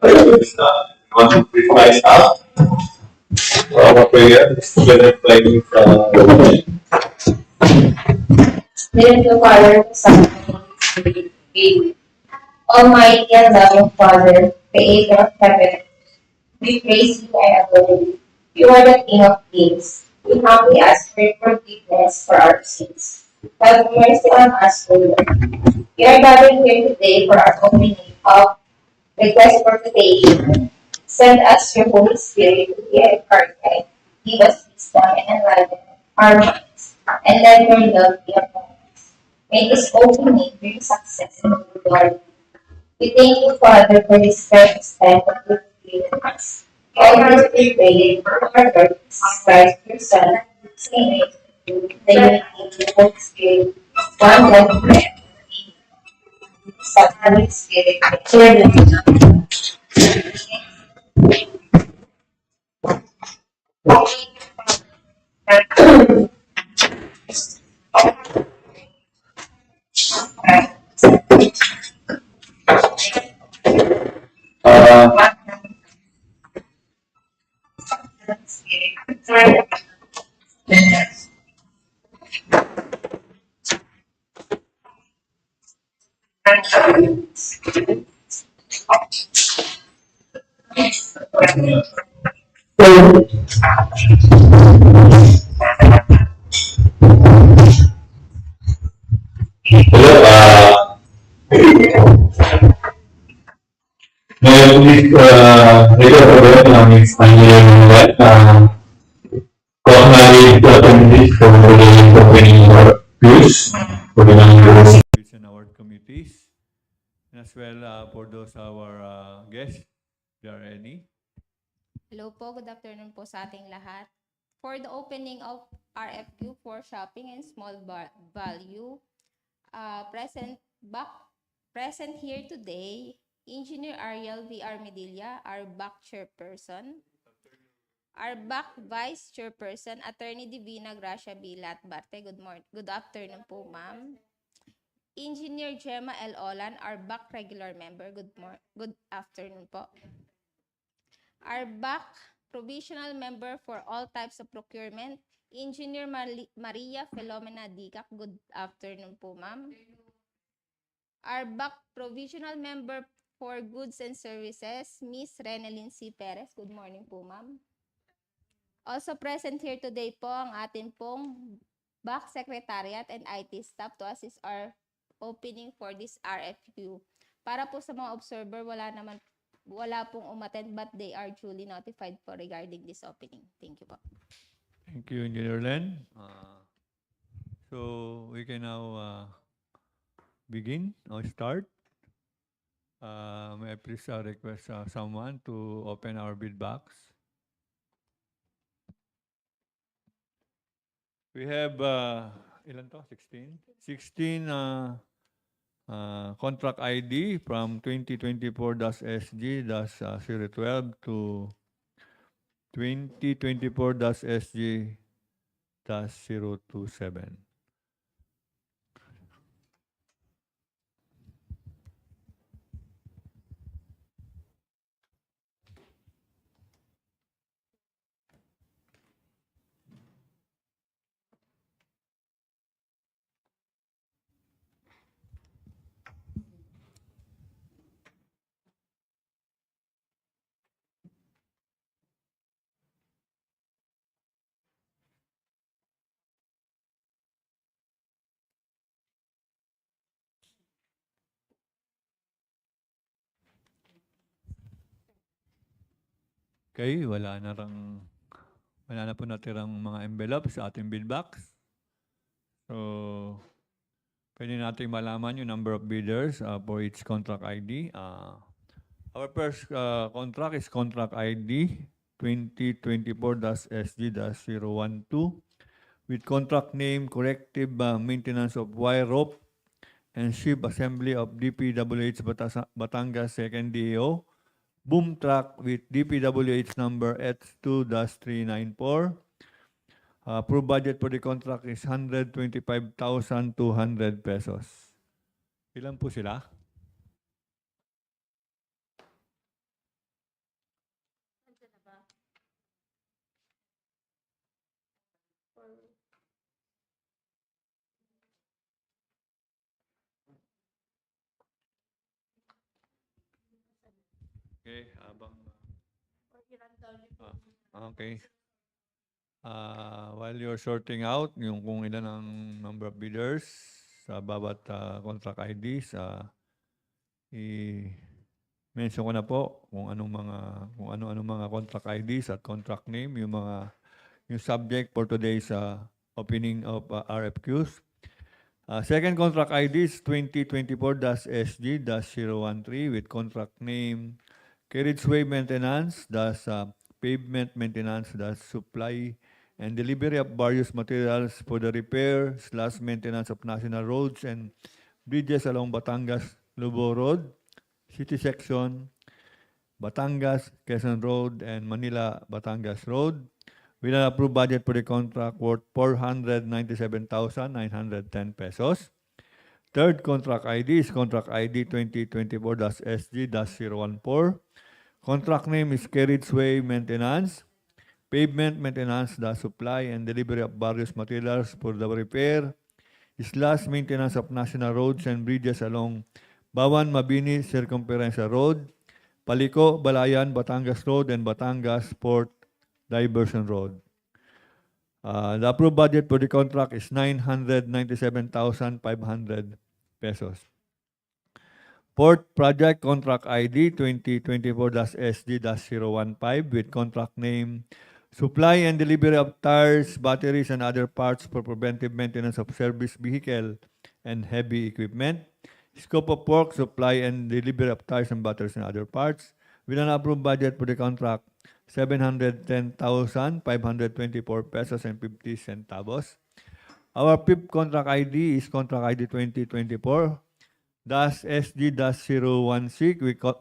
Want to revise out our prayer together playing from Name the Father, Son, and Holy Spirit. Amen. Almighty and loving Father, Creator of heaven, we praise you and adore you. You are the King of Kings. We humbly ask for your forgiveness for our sins. Have mercy on us, O Lord. We are gathered here today for our opening of request for quotation. Send us your Holy Spirit to be our guide. Give us wisdom and enlighten our minds, and let your love be upon us. May this opening bring success and glory. We thank you, Father, for this precious time that you have given us. All this we pray for our Lord Jesus Christ, your Son, same the unity of the Holy Spirit, one God, Son, Holy Spirit, Amen. uh, hello, may I please record for them it's finally that cosmetic attendees for the opening views for the members and award committees, and as well for those our guests, if there are any. Hello po, good afternoon po sa ating lahat. For the opening of RFQ for shopping and small value, present here today, Engineer Ariel VR Medilla, our back chairperson. Our back vice chairperson, Attorney Divina Gracia Bilat Barte. Good afternoon po, ma'am. Engineer Gemma L. Olan, our back regular member. Good afternoon po. Our back provisional member for all types of procurement, Engineer Maria Filomena Dicak. Good afternoon po, ma'am. Our back provisional member for goods and services, Miss Renelyn C. Perez. Good morning po, ma'am. Also present here today po ang atin pong back secretariat and IT staff to assist our opening for this RFQ. Para po sa mga observer, wala pong umattend but they are duly notified po regarding this opening. Thank you po. Thank you, Engineer Len. So we can now begin or start. May I please request someone to open our bid box? We have, ilan to? 16? 16 contract ID from 2024-SG-012 to 2024-SG-027. Okay, wala na po natirang mga envelope sa ating bid box. So, pwede natin malaman yung number of bidders for each contract ID. Our first contract is contract ID 2024-SG-012 with contract name Corrective Maintenance of Wire Rope and Sheave Assembly of DPWH Batangas 2nd DEO. Boom truck with DPWH number H2-394. Approved budget for the contract is 125,200 pesos. Ilan po sila? Okay, habang okay. While you're sorting out yung kung ilan ang number of bidders sa bawat contract IDs, i-mention ko na po kung ano-ano mga contract IDs at contract name, yung subject for today's opening of RFQs. Second contract ID is 2024-SG-013 with contract name Carriageway Maintenance, Pavement Maintenance, supply and delivery of various materials for the repair/maintenance of national roads and bridges along Batangas-Lobo Road, City Section, Batangas-Quezon Road, and Manila-Batangas Road, with an approved budget for the contract worth 497,910 pesos. Third contract ID is contract ID 2024-SG-014. Contract name is Carriageway Maintenance, Pavement Maintenance, supply and delivery of various materials for the repair/maintenance of national roads and bridges along Bawan-Mabini Circumferential Road, Paliko, Balayan, Batangas Road, and Batangas Port Diversion Road. The approved budget for the contract is 997,500 pesos. Fourth project contract ID 2024-SG-015 with contract name Supply and delivery of tires, batteries, and other parts for preventive maintenance of service vehicle and heavy equipment. Scope of work, supply and delivery of tires and batteries and other parts. With an approved budget for the contract, 710,524 pesos and 50 centavos. Our fifth contract ID is contract ID 2024-SG-016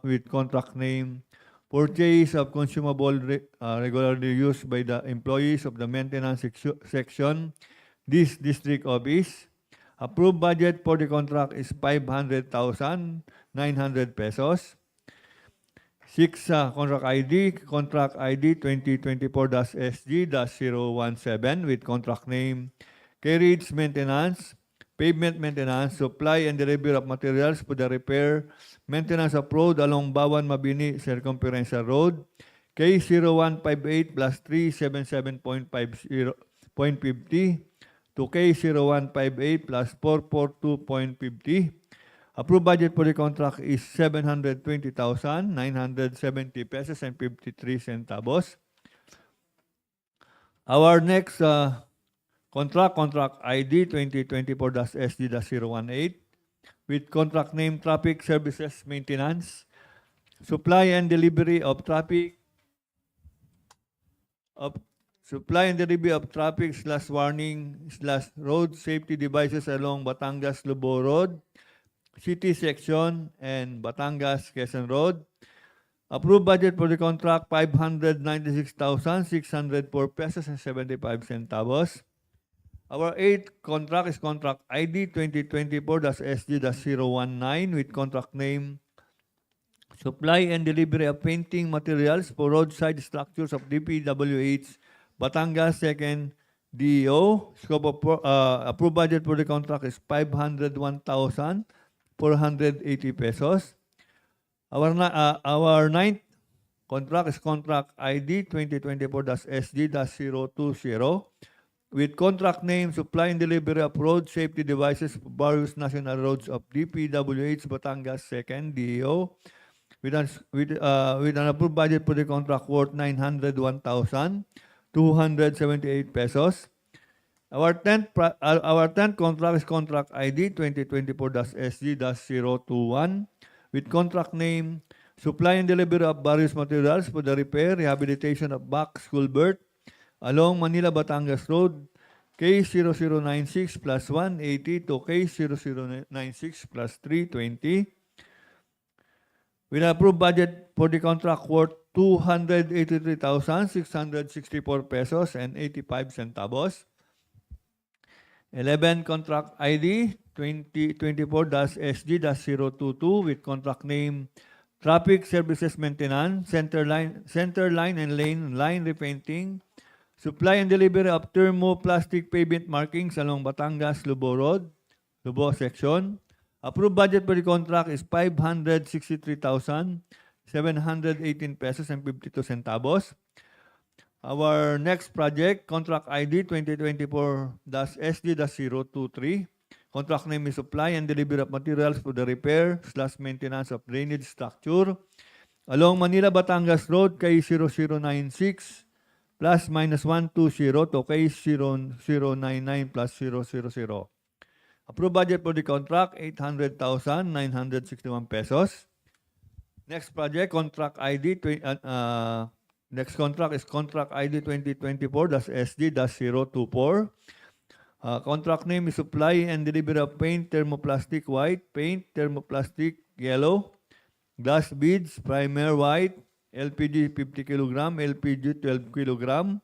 with contract name Purchase of consumable regularly used by the employees of the maintenance section, this district office. Approved budget for the contract is 500,900 pesos. Six contract ID 2024-SG-017 with contract name Carriage Maintenance, Pavement Maintenance, supply and delivery of materials for the repair, maintenance of road along Bawan-Mabini Circumferential Road, K0158 plus 377.50 to K0158 plus 442.50. Approved budget for the contract is 720,970 pesos and 53 centavos. Our next contract ID 2024-SG-018 with contract name Traffic Services Maintenance, supply and delivery of traffic /warning/road safety devices along Batangas-Lobo Road, City Section, and Batangas-Quezon Road. Approved budget for the contract 596,604 pesos and 75 centavos. Our eighth contract is contract ID 2024-SG-019 with contract name Supply and delivery of painting materials for roadside structures of DPWH Batangas 2nd DEO. Scope of approved budget for the contract is 501,480 pesos. Our ninth contract is contract ID 2024-SG-020 with contract name Supply and delivery of road safety devices for various national roads of DPWH Batangas 2nd DEO with an approved budget for the contract worth 901,278 pesos. Our 10th contract is contract ID 2024-SG-021 with contract name Supply and delivery of various materials for the repair, rehabilitation of box culvert along Manila-Batangas Road, K0096 plus 180 to K0096 plus 320. With an approved budget for the contract worth 283,664 pesos and 85 centavos. 11 contract ID 2024-SG-022 with contract name Traffic Services Maintenance, center line and line repainting, supply and delivery of thermoplastic pavement markings along Batangas-Lobo Road, Lobo Section. Approved budget for the contract is 563,900 718 pesos and 52 centavos. Our next project, contract ID 2024-SD-023. Contract name is supply and delivery of materials for the repair/maintenance of drainage structure along Manila-Batangas Road, case 0096 plus minus 120 to case 0099 plus 000. Approved budget for the contract, 800,961 pesos. Next project, contract ID, next contract is contract ID 2024-SD-024. Contract name is supply and delivery of paint, thermoplastic white, paint, thermoplastic yellow, glass beads, primer white, LPG 50 kg, LPG 12 kg,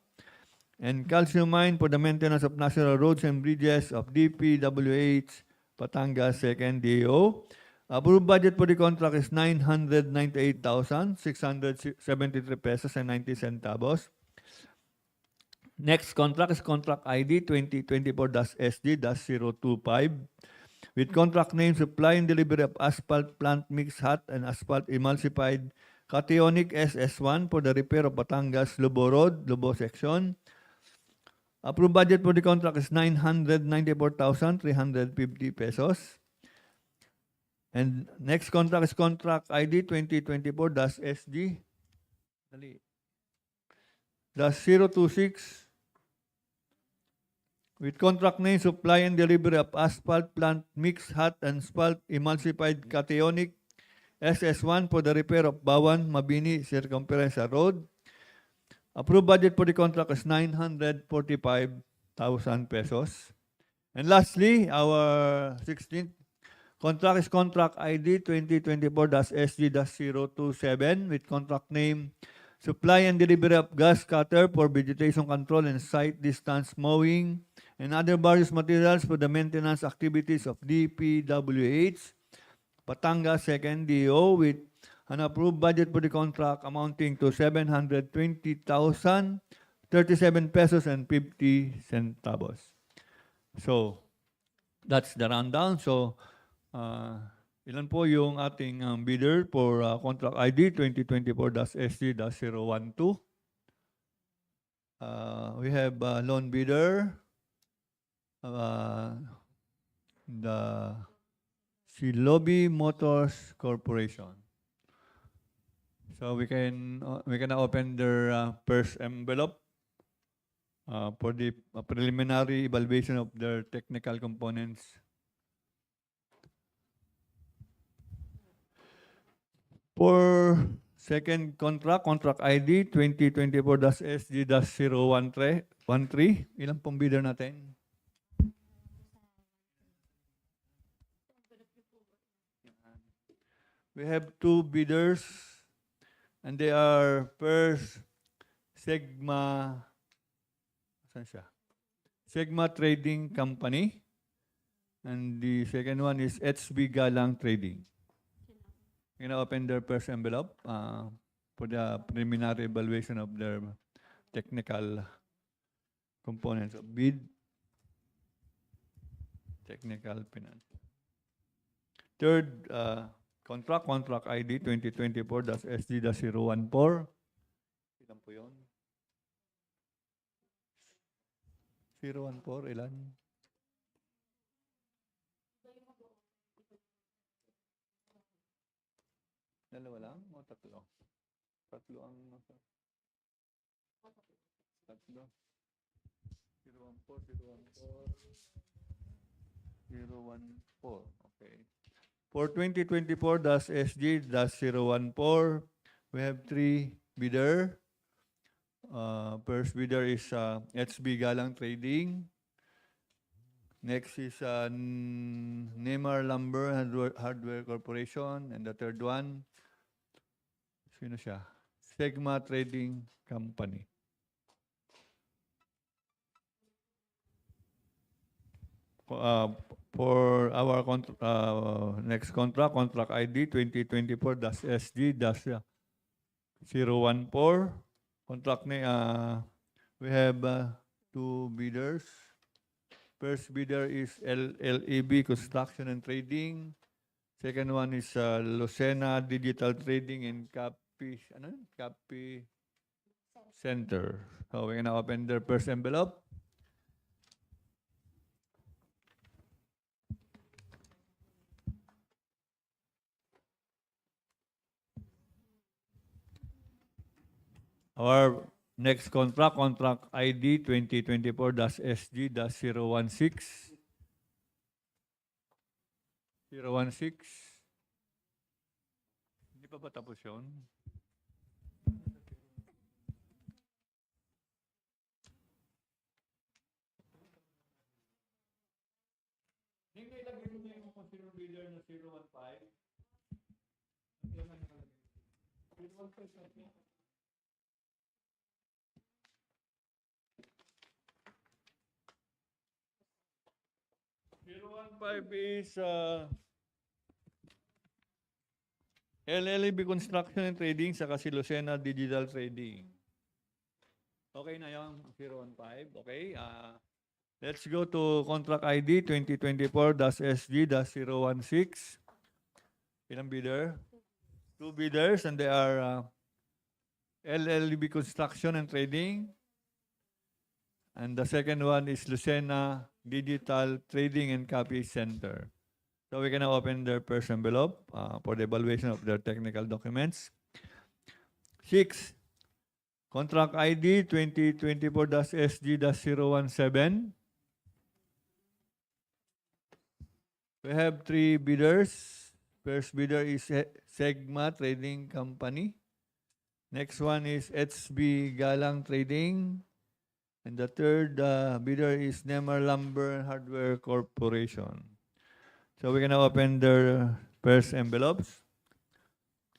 and calcium mine for the maintenance of national roads and bridges of DPWH Batangas 2nd DEO. Approved budget for the contract is 998,673 pesos and 90 centavos. Next contract is contract ID 2024-SD-025 with contract name supply and delivery of asphalt plant mix hot and asphalt emulsified cationic SS1 for the repair of Batangas-Lobo Road, Lobo section. Approved budget for the contract is 994,350 pesos. And next contract is contract ID 2024-SD-026 with contract name supply and delivery of asphalt plant mix hot and asphalt emulsified cationic SS1 for the repair of Bawan Mabini Circumference Road. Approved budget for the contract is 945,000 pesos. And lastly, our 16th contract is contract ID 2024-SD-027 with contract name supply and delivery of gas cutter for vegetation control and site distance mowing and other various materials for the maintenance activities of DPWH Batangas 2nd DEO with an approved budget for the contract amounting to 720,037 pesos and 50 centavos. So, that's the rundown. So, ilan po yung ating bidder for contract ID 2024-SD-012? We have loan bidder, si Lobby Motors Corporation. So we can now open their first envelope for the preliminary evaluation of their technical components. For second contract, contract ID 2024-SD-013, ilan pong bidder natin? We have two bidders, and they are first Sigma Trading Company, and the second one is HB Galang Trading. You know, open their first envelope for the preliminary evaluation of their technical components of bid, technical finance. Third contract ID 2024-SD-014. Ilan po yun? 014, ilan? Dalawa lang o tatlo? Tatlo ang tatlo. 014. Okay. For 2024-SD-014, we have three bidder. First bidder is HB Galang Trading. Next is Neymar Lumber Hardware Corporation. And the third one, sino siya? Sigma Trading Company. For our next contract ID 2024-SD-014. Contract we have two bidders. First bidder is LLAB Construction and Trading. Second one is Lucena Digital Trading and Copy Center. So we're gonna open their first envelope. Our next contract ID 2024-SG-016. 016. Hindi pa ba tapos yun? Hindi nga ilagay mo yung consumer bidder na 015. 015. 015 is LLB Construction and Trading sa Lucena Digital Trading. Okay na yung 015. Okay. Let's go to contract ID 2024-SG-016. Ilang bidder? 2 bidders, and they are LLB Construction and Trading. And the second one is Lucena Digital Trading and Copy Center. So we can now open their first envelope for the evaluation of their technical documents. 6. Contract ID 2024-SG-017. We have 3 bidders. First bidder is Segma Trading Company. Next one is HB Galang Trading. And the third bidder is Nemar Lumber and Hardware Corporation. So we're going to open their first envelopes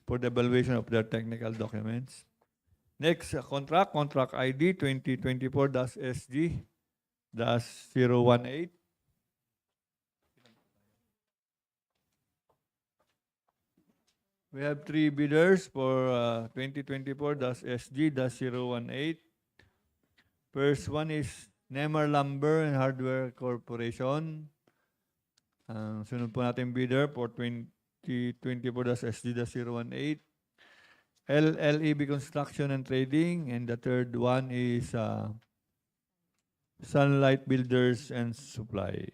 for the evaluation of their technical documents. Next contract ID 2024-SG-018. We have 3 bidders for 2024-SG-018. First one is Nemar Lumber and Hardware Corporation. Sunod po natin bidder for 2024-SG-018. LLEB Construction and Trading. And the third one is Sunlight Builders and Supply.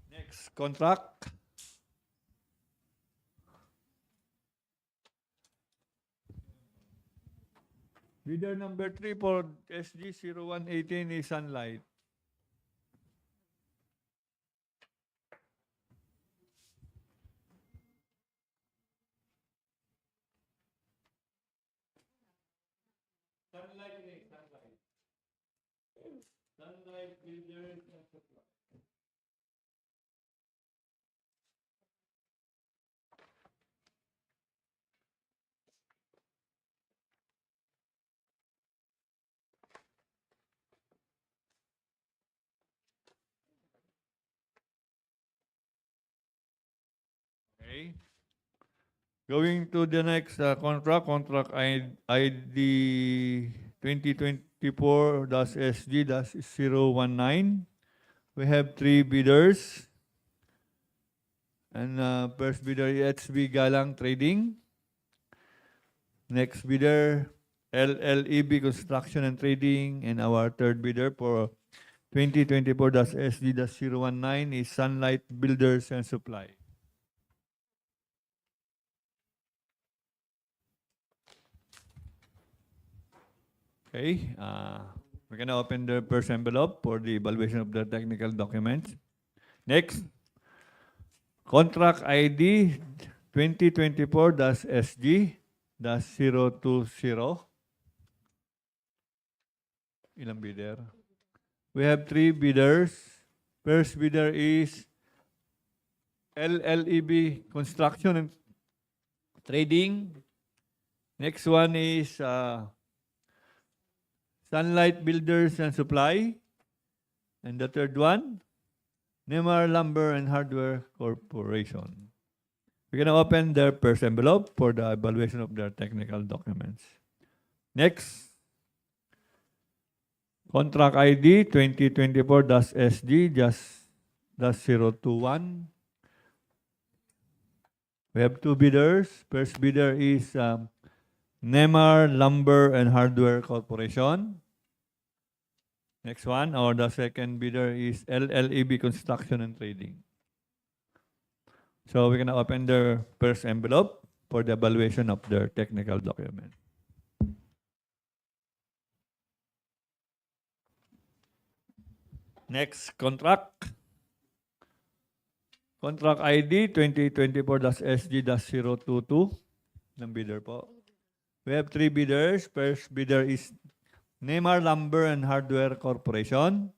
Next contract. Bidder number 3 for SG-0118 is Sunlight. Sunlight Builders and Supply. Okay. Going to the next contract ID 2024-SG-019. We have 3 bidders. And first bidder is HB Galang Trading. Next bidder, LLEB Construction and Trading. And our third bidder for 2024-SG-019 is Sunlight Builders and Supply. Okay, we're going to open the first envelope for the evaluation of the technical documents. Next, contract ID 2024-SG-020. Ilang bidder? We have 3 bidders. First bidder is LLEB Construction and Trading. Next one is Sunlight Builders and Supply. And the third one, Nemar Lumber and Hardware Corporation. We're going to open their first envelope for the evaluation of their technical documents. Next, contract ID 2024-SG-021. We have two bidders. First bidder is Nemar Lumber and Hardware Corporation. Next one, or the second bidder is LLEB Construction and Trading. So we're gonna open their first envelope for the evaluation of their technical document. Next, contract. Contract ID 2024-SG-022 ng bidder po. We have three bidders. First bidder is Neymar Lumber and Hardware Corporation.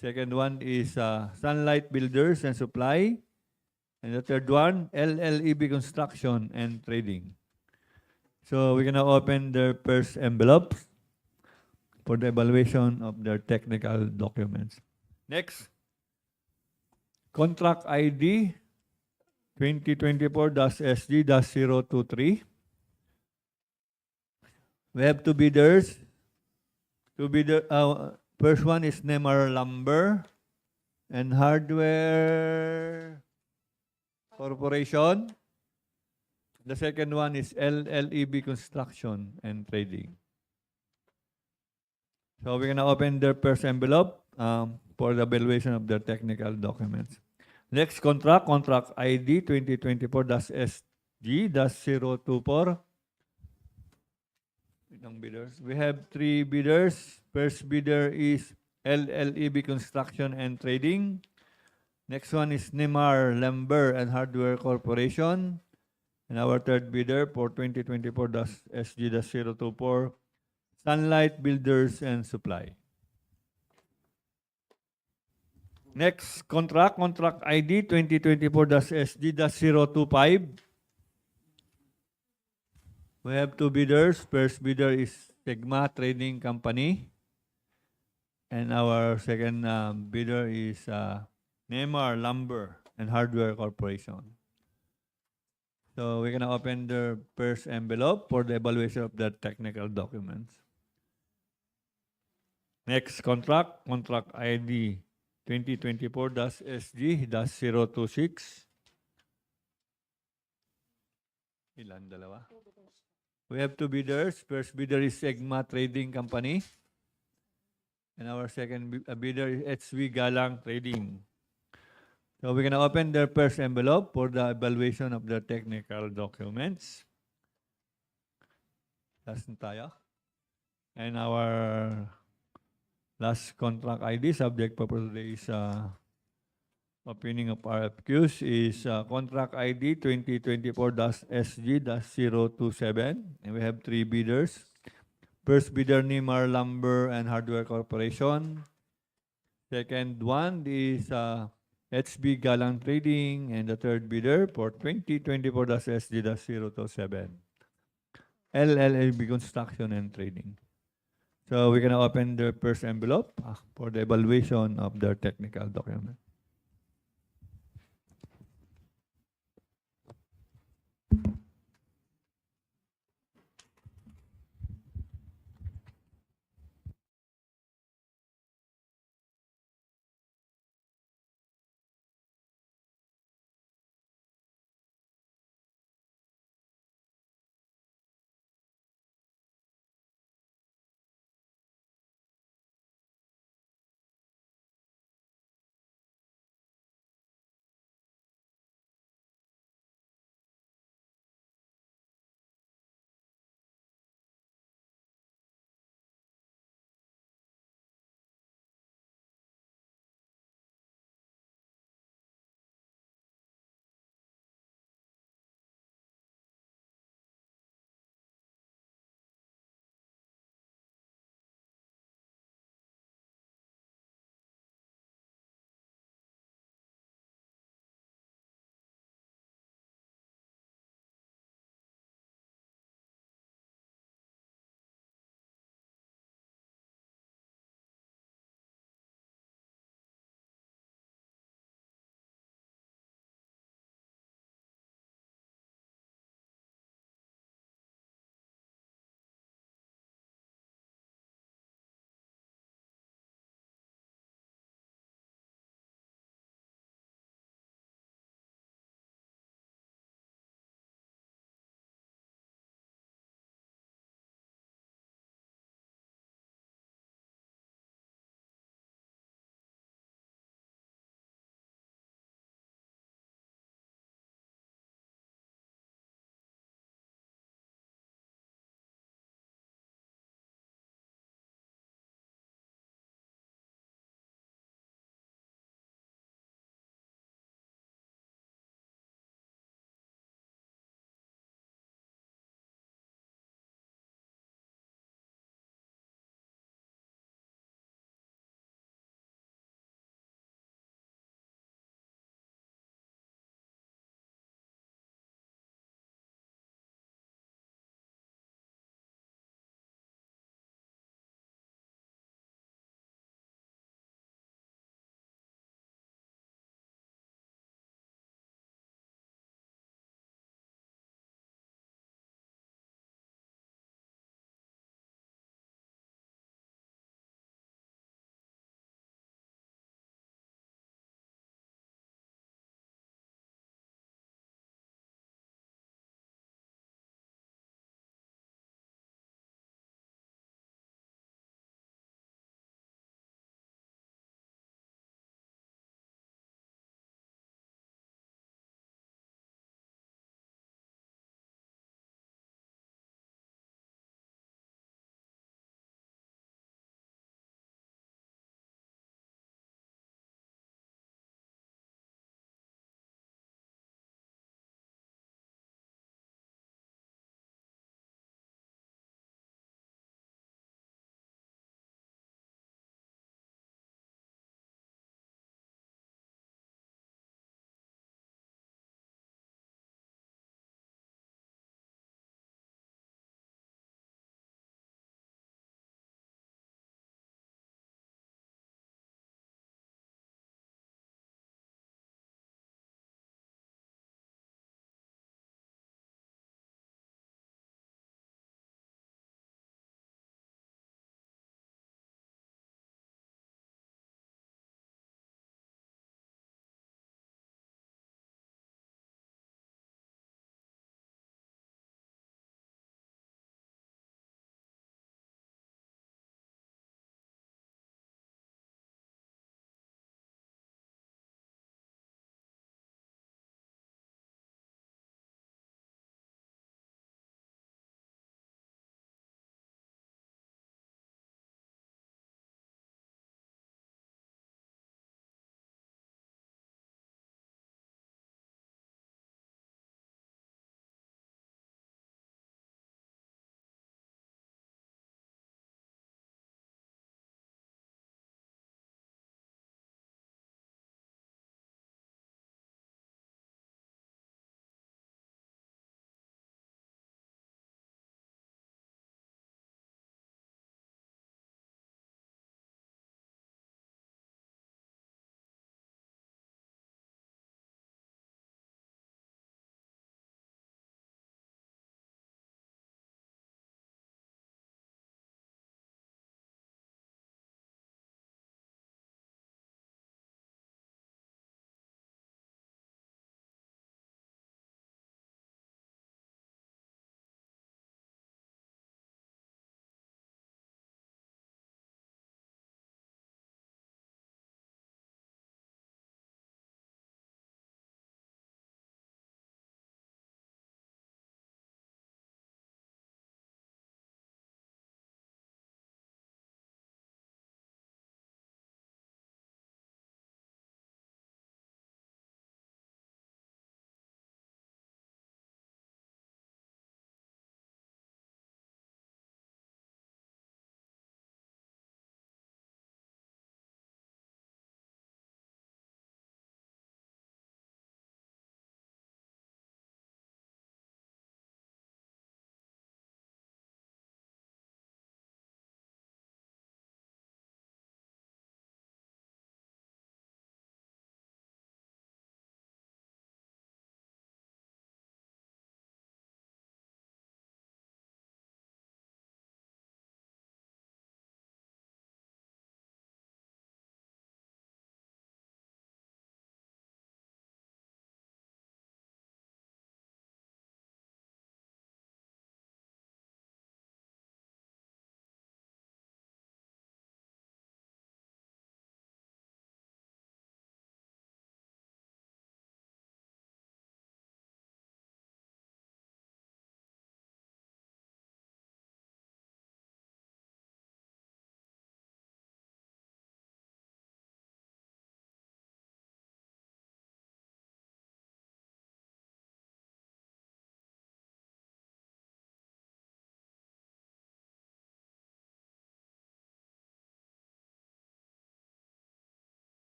Second one is Sunlight Builders and Supply. And the third one, LLEB Construction and Trading. So we're gonna open their first envelope for the evaluation of their technical documents. Next, contract ID 2024-SG-023. We have two bidders. First one is Nemar Lumber and Hardware Corporation. The second one is LLEB Construction and Trading. So we're gonna open their first envelope for the evaluation of their technical documents. Next contract ID 2024-SG-024. Bidders. We have three bidders. First bidder is LLEB Construction and Trading. Next one is Nemar Lumber and Hardware Corporation. And our third bidder for 2024-SG-024, Sunlight Builders and Supply. Next contract ID 2024-SG-025. We have two bidders. First bidder is Sigma Trading Company. And our second bidder is Neymar Lumber and Hardware Corporation. So we're gonna open the first envelope for the evaluation of the technical documents. Next contract ID 2024-SG-026. Ilan? Dalawa? We have two bidders. First bidder is Sigma Trading Company. And our second bidder is HV Galang Trading. So we're going to open their first envelope for the evaluation of the technical documents. Last na tayo. And our last contract ID, subject for today's opening of RFQs is contract ID 2024-SG-027. And we have three bidders. First bidder, Neymar Lumber and Hardware Corporation. Second one is HB Galang Trading. And the third bidder for 2024-SG-027. LLB Construction and Trading. So we're going to open the first envelope for the evaluation of their technical document.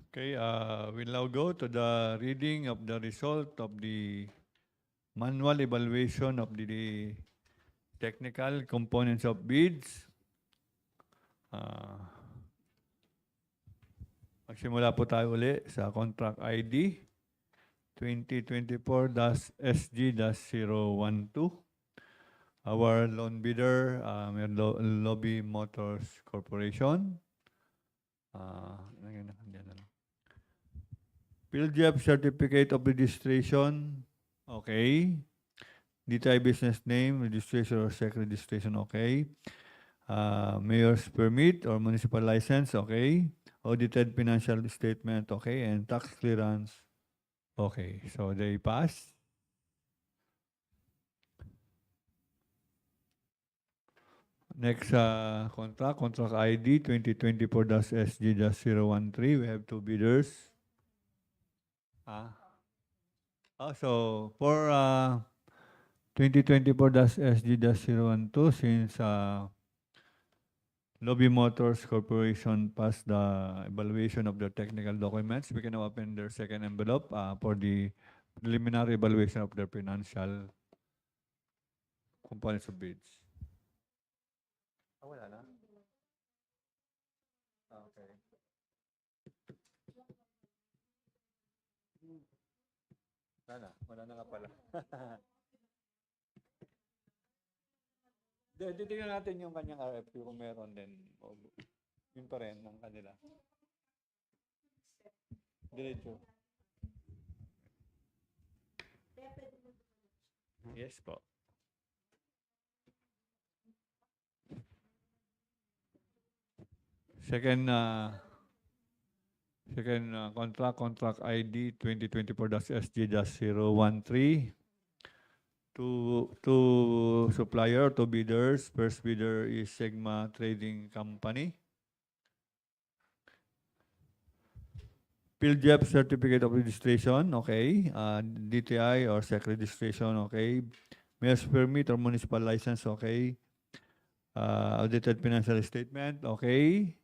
Okay, we'll now go to the reading of the result of the manual evaluation of the technical components of bids. Magsimula po tayo uli sa contract ID 2024-SG-012. Our loan bidder, Lobby Motors Corporation. PhilJeb Certificate of Registration, okay. DTI Business Name, Registration or SEC Registration, okay. Mayor's Permit or Municipal License, okay. Audited Financial Statement, okay. And Tax Clearance, okay. So they pass. Next contract ID 2024-SG-013. We have two bidders. So for 2024-SG-012, since Lobby Motors Corporation passed the evaluation of their technical documents, we can now open their second envelope for the preliminary evaluation of their financial components of bids. Wala na? Okay. Wala na nga pala. Titingnan natin yung kanyang RFQ kung meron din. Yun pa rin ang kanila. Diretso. Yes po. Second contract ID 2024-SG-013. Two supplier, two bidders. First bidder is Sigma Trading Company. PhilJeb Certificate of Registration, okay. DTI or SEC Registration, okay. Mayor's Permit or Municipal License, okay. Audited Financial Statement, okay.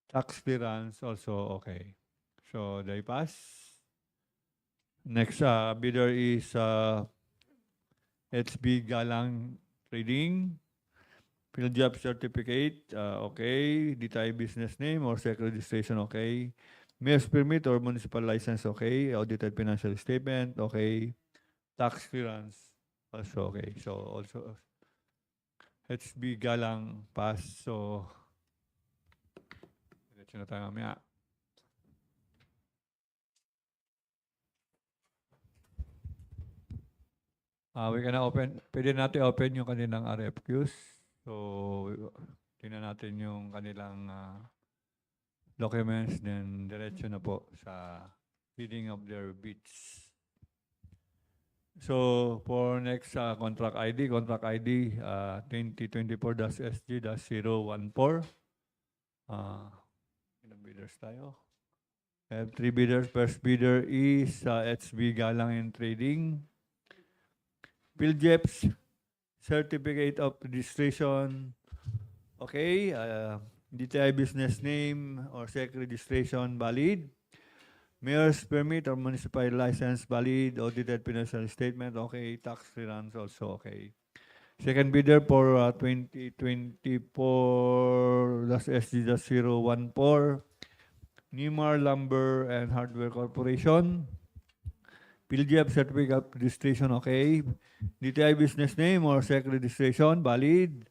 Tax Clearance, also okay. So they pass. Next bidder is HB Galang Trading. PhilJeb Certificate, okay. DTI Business Name or SEC Registration, okay. Mayor's Permit or Municipal License, okay. Audited Financial Statement, okay. Tax Clearance, also okay. So also HB Galang pass. So diretso na tayo mamaya. We can open, pwede natin open yung kanilang RFQs. So, tingnan natin yung kanilang documents, then diretso na po sa reading of their bids. So, for next contract ID 2024-SG-014. Ilang bidders tayo? We have three bidders. First bidder is HB Galang and Trading. PhilJeb's Certificate of Registration, okay. DTI Business Name or SEC Registration, valid. Mayor's Permit or Municipal License, valid. Audited Financial Statement, okay. Tax Clearance, also okay. Second bidder for 2024-SG-014, Nimar Lumber and Hardware Corporation. PhilJeb Certificate of Registration, okay. DTI Business Name or SEC Registration, valid.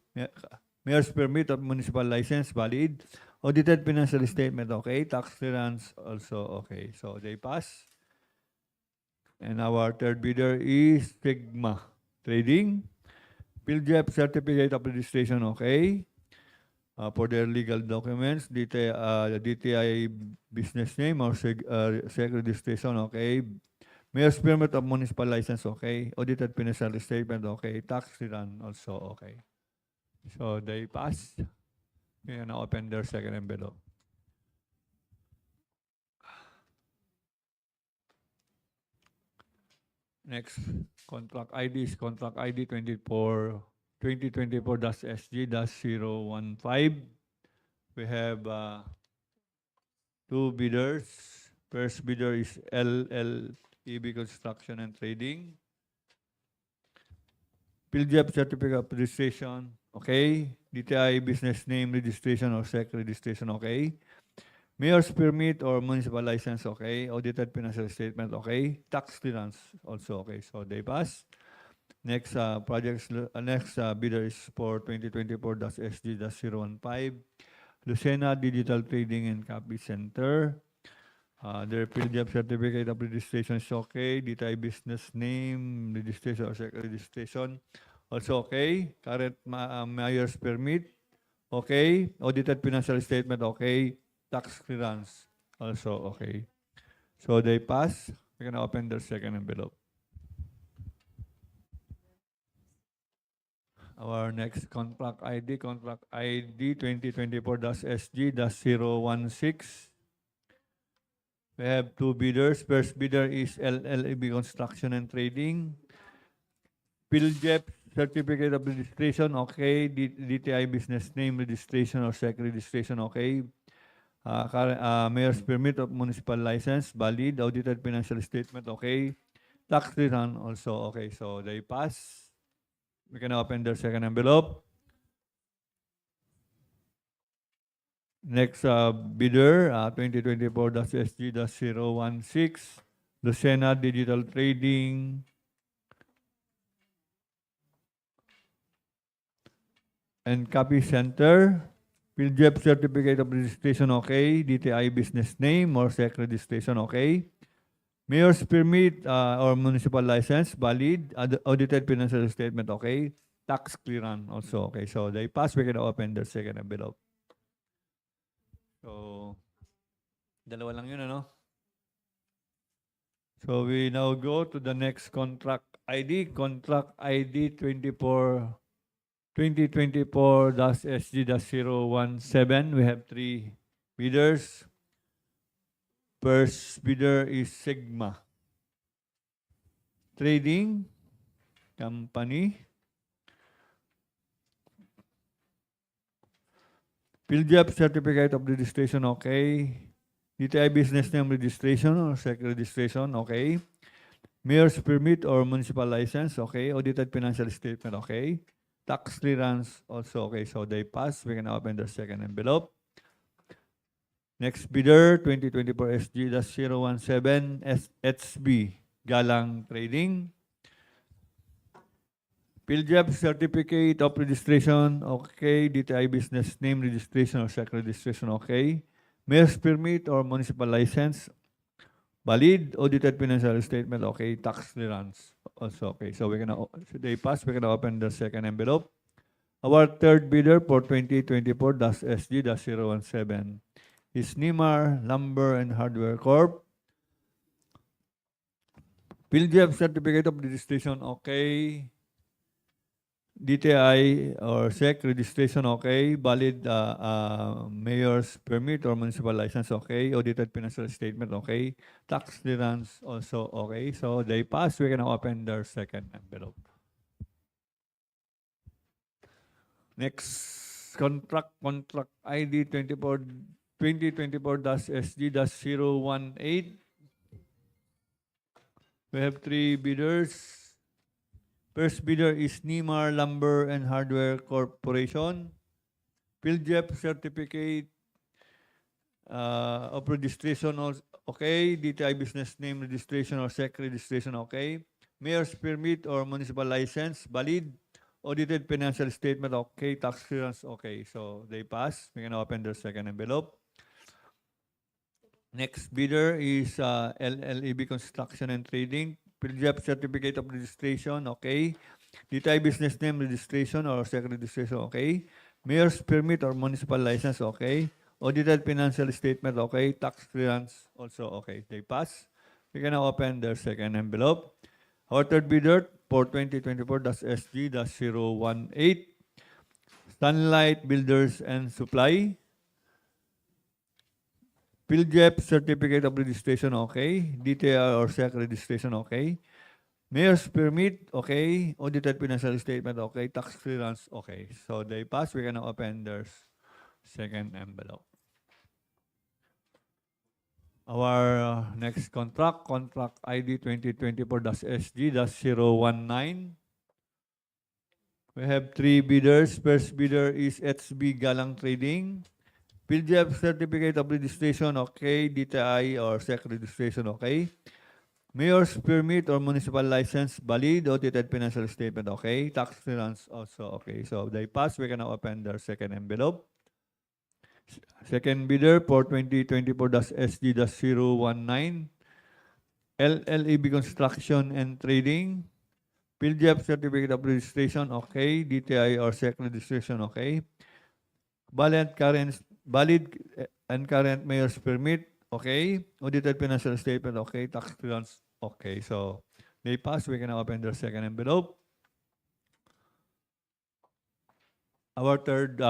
Mayor's Permit or Municipal License, valid. Audited Financial Statement, okay. Tax Clearance, also okay. So they pass. And our third bidder is Sigma Trading. PhilJeb Certificate of Registration, okay. For their legal documents, DTI Business Name or SEC Registration, okay. Mayor's Permit of Municipal License, okay. Audited Financial Statement, okay. Tax Return, also okay. So they pass. We can now open their second envelope. Next contract ID is contract ID 2024-SG-015. We have Two bidders. First bidder is LLEB Construction and Trading. PhilJEP Certificate of Registration, okay. DTI Business Name Registration or SEC Registration, okay. Mayor's Permit or Municipal License, okay. Audited Financial Statement, okay. Tax Clearance, also, okay. So they pass. Next bidder is for 2024-SG-015. Lucena Digital Trading and Copy Center. Their PhilJEP Certificate of Registration is okay. DTI Business Name Registration or SEC Registration, also okay. Current Mayor's Permit, okay. Audited Financial Statement, okay. Tax Clearance, also okay. So they pass. We can open their second envelope. Our next contract ID 2024-SG-016. We have two bidders. First bidder is LLEB Construction and Trading. PhilJEP Certificate of Registration, okay. DTI Business Name Registration or SEC Registration, okay. Mayor's Permit of Municipal License, valid. Audited Financial Statement, okay. Tax return, also okay. So they pass. We can open their second envelope. Next bidder, 2024-SG-016, Lucena Digital Trading. And Copy Center. PhilJEP Certificate of Registration, okay. DTI Business Name or SEC Registration, okay. Mayor's Permit or Municipal License, valid. Audited Financial Statement, okay. Tax Clearance, also okay. So they pass. We can open their second envelope. So, dalawa lang yun, ano? So we now go to the next contract ID 2024-SG-017. We have three bidders. First bidder is Sigma Trading Company. PhilJEP Certificate of Registration, okay. DTI Business Name Registration or SEC Registration, okay. Mayor's Permit or Municipal License, okay. Audited Financial Statement, okay. Tax Clearance, also okay. So they pass. We can open the second envelope. Next bidder, 2024-SG-017, SHB Galang Trading. PhilJEP Certificate of Registration, okay. DTI Business Name Registration or SEC Registration, okay. Mayor's Permit or Municipal License, valid. Audited Financial Statement, okay. Tax Clearance, also okay. So they pass. We can open the second envelope. Our third bidder for 2024-SG-017 is Nimar Lumber and Hardware Corp. PhilJEP Certificate of Registration, okay. DTI or SEC Registration, okay. Valid Mayor's Permit or Municipal License, okay. Audited Financial Statement, okay. Tax Clearance, also okay. So they pass. We can open their second envelope. Next contract ID 2024-SG-018. We have three bidders. First bidder is Nimar Lumber and Hardware Corporation. PhilJEP Certificate of Registration, okay. DTI Business Name Registration or SEC Registration, okay. Mayor's Permit or Municipal License, valid. Audited Financial Statement, okay. Tax Clearance, okay. So they pass. We can open their second envelope. Next bidder is LLEB Construction and Trading. PhilJEP Certificate of Registration, okay. DTI Business Name Registration or SEC Registration, okay. Mayor's Permit or Municipal License, okay. Audited Financial Statement, okay. Tax Clearance, also okay. They pass. We can now open their second envelope. Our third bidder for 2024-SG-018, Sunlight Builders and Supply. PhilJEP Certificate of Registration, okay. DTI or SEC Registration, okay. Mayor's Permit, okay. Audited Financial Statement, okay. Tax Clearance, okay. So they pass. We can now open their second envelope. Our next contract ID 2024-SG-019. We have 3 bidders. First bidder is HB Galang Trading. PhilJEP Certificate of Registration, okay. DTI or SEC registration, okay. Mayor's permit or municipal license, valid. Audited financial statement, okay. Tax clearance also, okay. So they pass. We can now open their second envelope. Second bidder for 2024-SG-019. LLEB Construction and Trading. PhilJEP Certificate of Registration, okay. DTI or SEC registration, okay. Valid and current mayor's permit, okay. Audited financial statement, okay. Tax clearance, okay. So they pass. We can now open their second envelope. Our third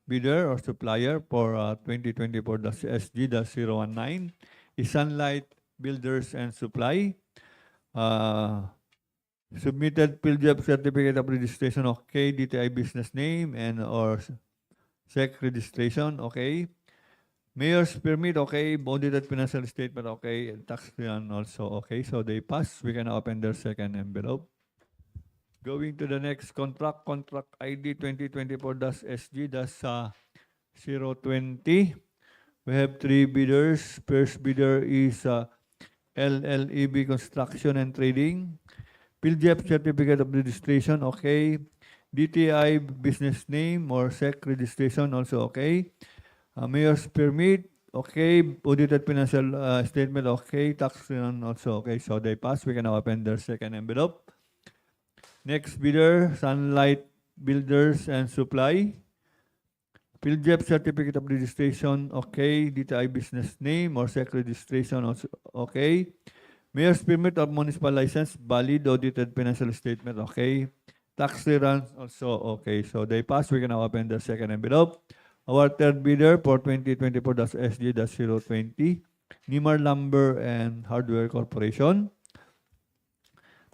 bidder or supplier for 2024-SG-019 is Sunlight Builders and Supply. Submitted PhilJEP Certificate of Registration, okay. DTI business name and or SEC registration, okay. Mayor's permit, okay. Audited financial statement, okay. And tax clearance also, okay. So they pass. We can open their second envelope. Going to the next contract ID 2024-SG-020. We have 3 bidders. First bidder is LLEB Construction and Trading. PhilJEP Certificate of Registration, okay. DTI business name or SEC registration, also okay. Mayor's permit, okay. Audited financial statement, okay. Tax return, also okay. So they pass. We can now open their second envelope. Next bidder, Sunlight Builders and Supply. PhilJEP Certificate of Registration, okay. DTI business name or SEC registration, also okay. Mayor's permit or municipal license, valid. Audited financial statement, okay. Tax clearance, also okay. So they pass. We can now open the second envelope. Our third bidder for 2024-SG-020, Nimar Lumber and Hardware Corporation.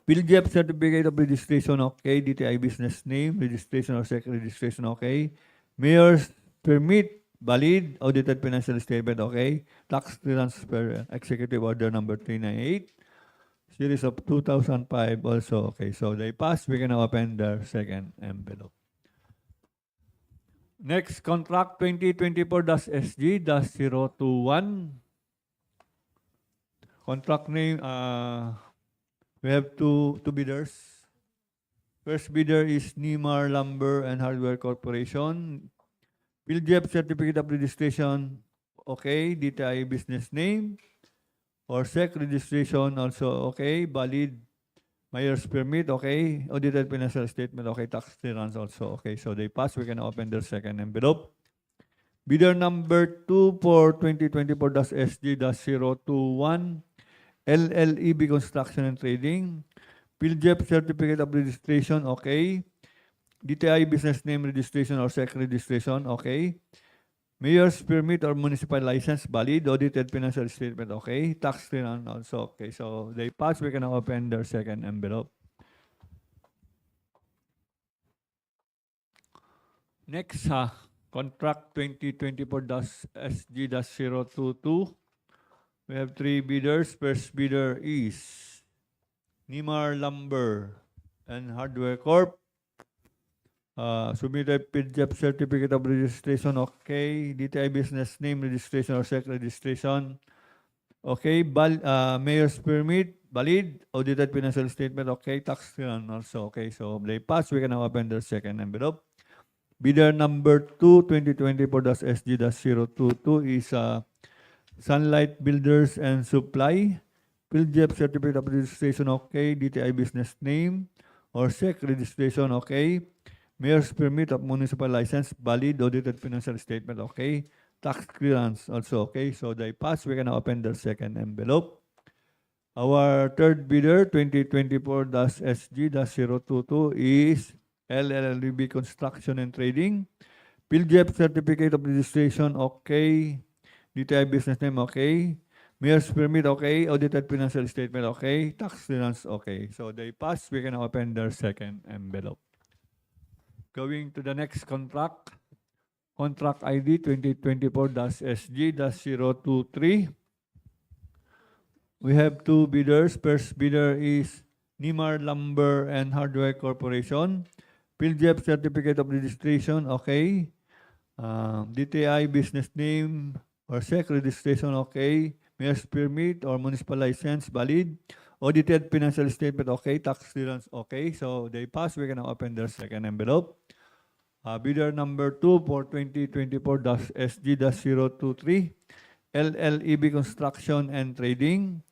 PhilJEP Certificate of Registration, okay. DTI business name, registration or SEC registration, okay. Mayor's permit, valid. Audited financial statement, okay. Tax clearance per Executive Order number 398. Series of 2005 also, okay. So they pass. We can now open their second envelope. Next contract 2024-SG-021. Contract name, we have two bidders. First bidder is Nimar Lumber and Hardware Corporation. PhilJEP Certificate of Registration, okay. DTI business name or SEC registration, also okay. Valid. Mayor's permit, okay. Audited financial statement, okay. Tax clearance also, okay. So they pass. We can open their second envelope. Bidder number 2 for 2024-SG-021, LLEB Construction and Trading. PhilJEP Certificate of Registration, okay. DTI business name registration or SEC registration, okay. Mayor's permit or municipal license, valid. Audited financial statement, okay. Tax clearance also, okay. So they pass. We can now open their second envelope. Next, contract 2024-SG-022. We have 3 bidders. First bidder is Nimar Lumber and Hardware Corp. Submitted PhilJEP Certificate of Registration, okay. DTI business name registration or SEC registration, okay. Mayor's permit, valid. Audited financial statement, okay. Tax clearance also, okay. So they pass. We can now open their second envelope. Bidder number 2, 2024-SG-022 is Sunlight Builders and Supply. PhilJEP Certificate of Registration, okay. DTI business name or SEC registration, okay. Mayor's permit of municipal license, valid. Audited financial statement, okay. Tax clearance also, okay. So they pass. We can now open the second envelope. Our third bidder, 2024-SG-022 is LLB Construction and Trading. PhilJEP Certificate of Registration, okay. DTI business name, okay. Mayor's permit, okay. Audited financial statement, okay. Tax clearance, okay. So they pass. We can now open their second envelope. Going to the next contract. Contract ID 2024-SG-023. We have two bidders. First bidder is Nimar Lumber and Hardware Corporation. PhilJEP Certificate of Registration, okay. DTI business name or SEC registration, okay. Mayor's permit or municipal license, valid. Audited financial statement, okay. Tax clearance, okay. So they pass. We can now open their second envelope. Bidder number 2 for 2024-SG-023, LLEB Construction and Trading.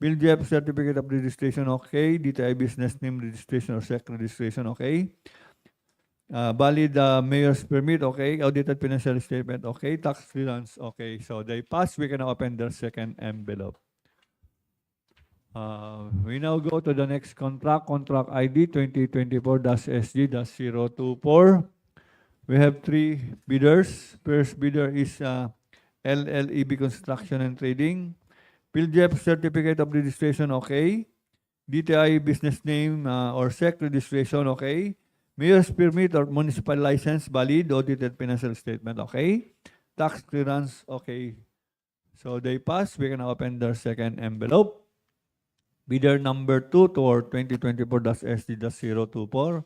PhilJEP Certificate of Registration, okay. DTI business name registration or SEC registration, okay. Valid mayor's permit, okay. Audited financial statement, okay. Tax clearance, okay. So they pass. We can now open their second envelope. We now go to the next contract, contract ID 2024-SG-024. We have three bidders. First bidder is LLEB Construction and Trading. PhilJEP Certificate of Registration, okay. DTI business name or SEC registration, okay. Mayor's permit or municipal license, valid. Audited financial statement, okay. Tax clearance, okay. So they pass. We can open their second envelope. Bidder number 2 toward 2024-SG-024.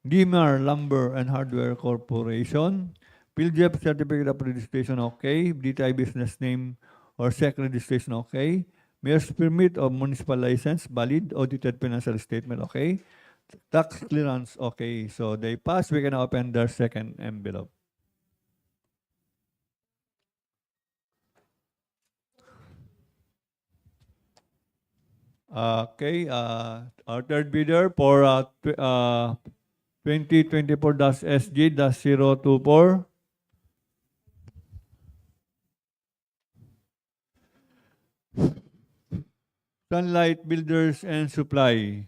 Dimar Lumber and Hardware Corporation. PhilJEP Certificate of Registration, okay. DTI business name or SEC registration, okay. Mayor's permit or municipal license, valid. Audited financial statement, okay. Tax clearance, okay. So they pass. We can open their second envelope. Okay. Our third bidder for 2024-SG-024. Sunlight Builders and Supply.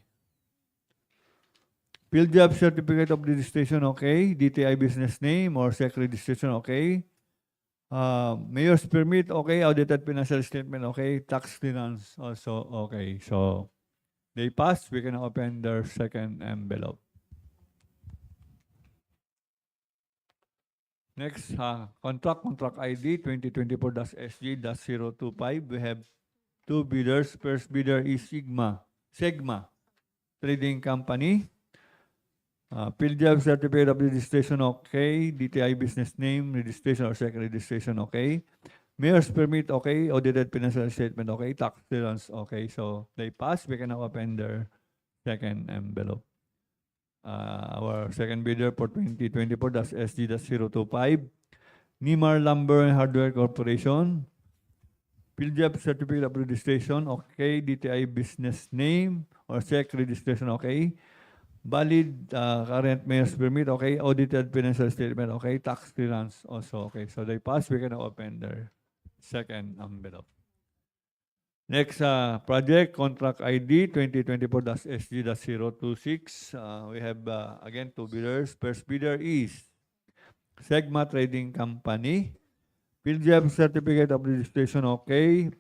PhilJEP Certificate of Registration, okay. DTI business name or SEC registration, okay. Mayor's permit, okay. Audited financial statement, okay. Tax clearance also, okay. So they pass. We can open their second envelope. Next, contract ID 2024-SG-025. We have two bidders. First bidder is Segma Trading Company. PhilJEP Certificate of Registration, okay. DTI business name, registration or SEC registration, okay. Mayor's permit, okay. Audited financial statement, okay. Tax clearance, okay. So they pass. We can now open their second envelope. Our second bidder for 2024-SG-025, Nimar Lumber and Hardware Corporation. PhilJEP Certificate of Registration, okay. DTI business name or SEC registration, okay. Valid current mayor's permit, okay. Audited financial statement, okay. Tax clearance also, okay. So they pass. We can now open their second envelope. Next project, contract ID 2024-SG-026. We have again two bidders. First bidder is Segma Trading Company. PhilJEP Certificate of Registration, okay.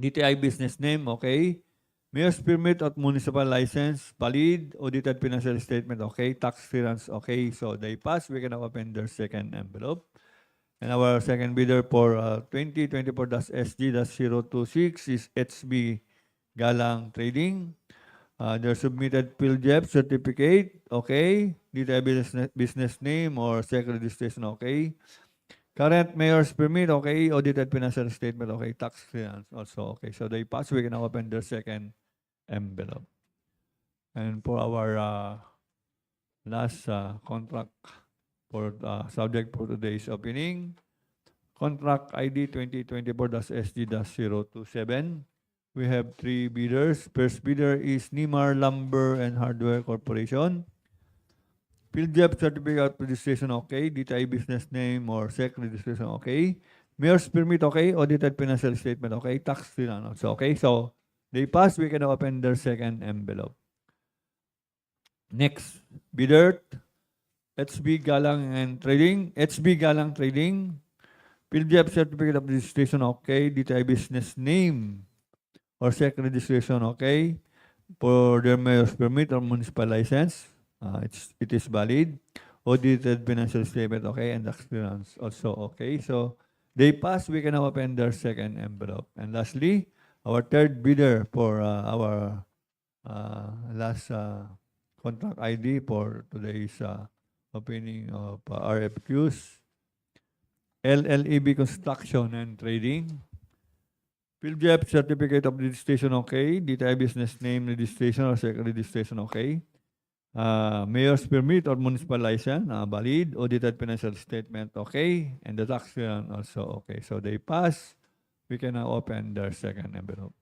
DTI business name, okay. Mayor's permit at municipal license, valid. Audited financial statement, okay. Tax clearance, okay. So they pass. We can now open their second envelope. And our second bidder for 2024-SG-026 is HB Galang Trading. Their submitted PhilJEP certificate, okay. DTI business name or SEC registration, okay. Current mayor's permit, okay. Audited financial statement, okay. Tax clearance also, okay. So they pass. We can now open their second envelope. And for our last contract for subject for today's opening, contract ID 2024-SG-027. We have three bidders. First bidder is Nimar Lumber and Hardware Corporation. PhilJEP Certificate of Registration, okay. DTI business name or SEC registration, okay. Mayor's permit, okay. Audited financial statement, okay. Tax clearance also, okay. So they pass. We can open their second envelope. Next bidder, HB Galang and Trading. HB Galang Trading. PhilJEP Certificate of Registration, okay. DTI business name or SEC registration, okay. For their mayor's permit or municipal license, it is valid. Audited financial statement, okay. And tax clearance also, okay. So they pass. We can now open their second envelope. And lastly, our third bidder for our last contract ID for today's opening of RFQs. LLEB Construction and Trading. PhilJEP Certificate of Registration okay. DTI Business Name Registration or Second Registration okay. Mayor's Permit or Municipal License valid. Audited Financial Statement okay. And the tax return also okay. So they pass. We can now open their second envelope.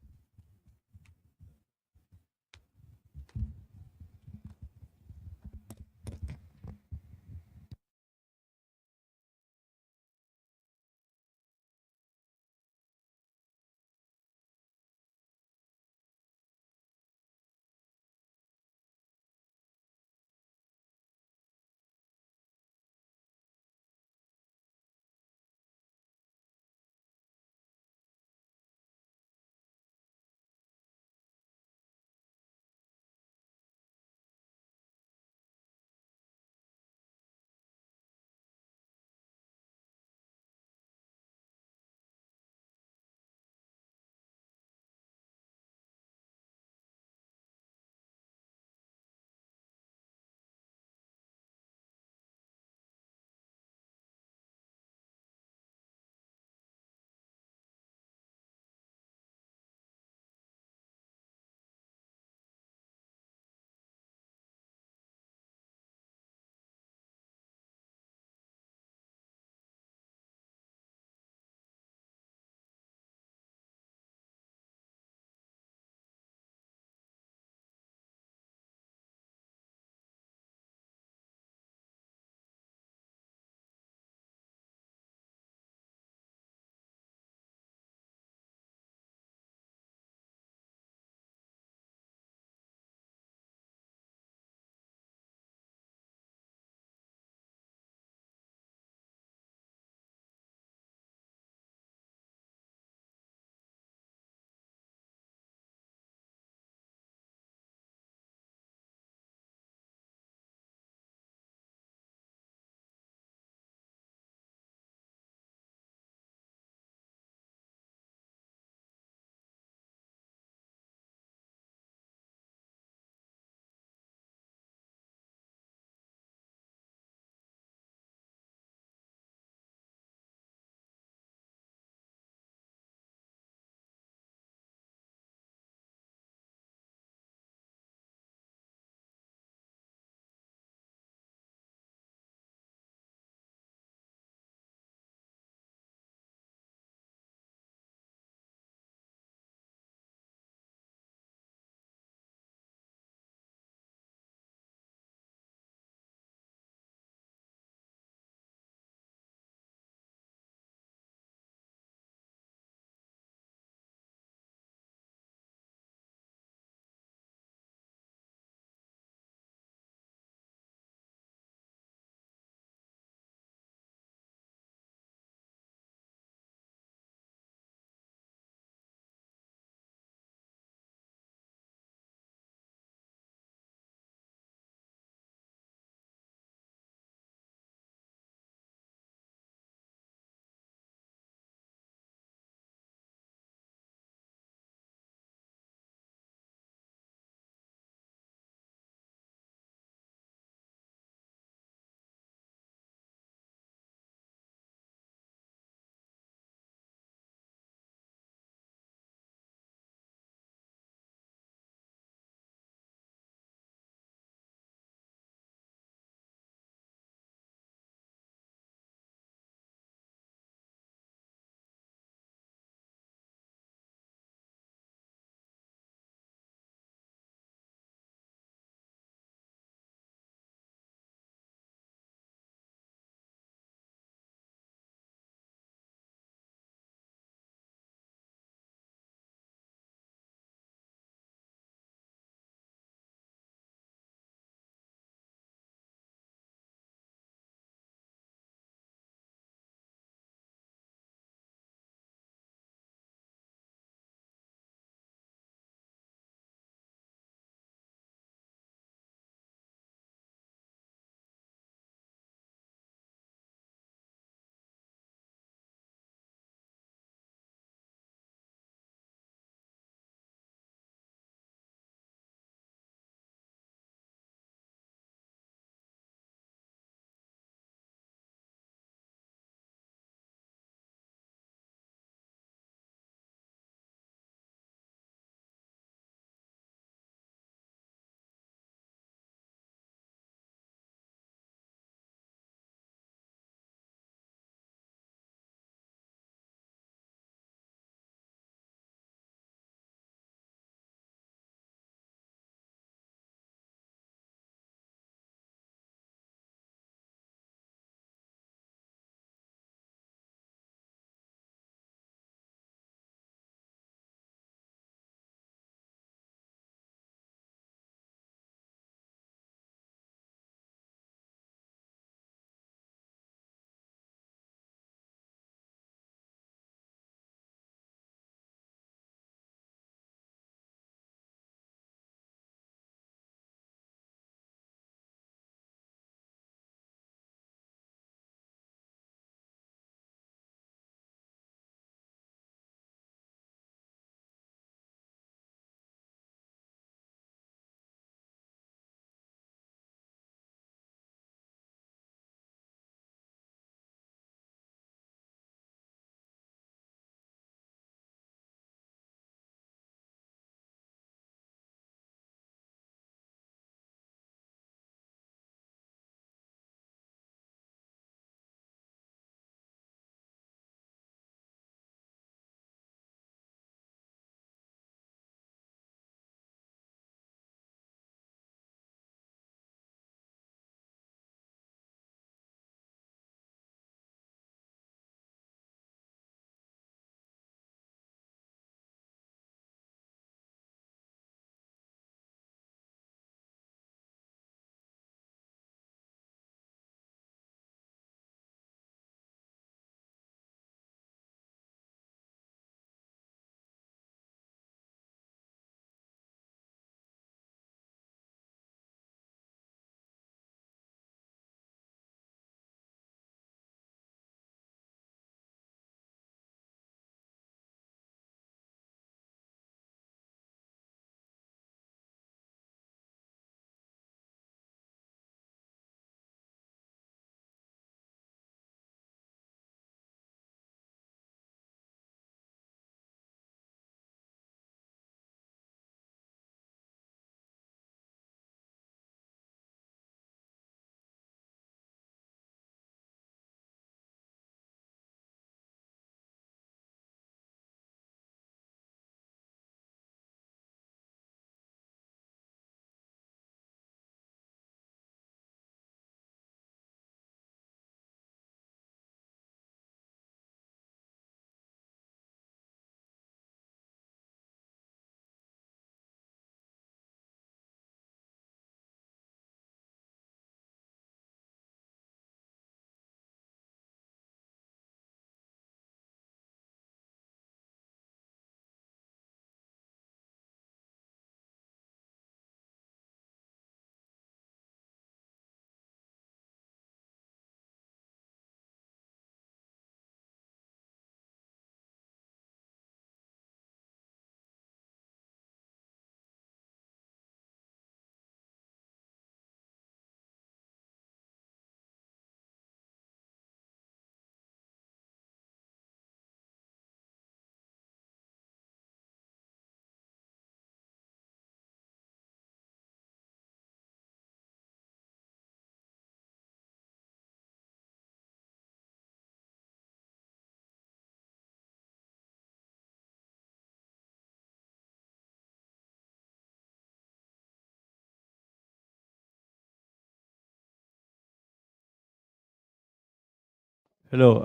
Hello.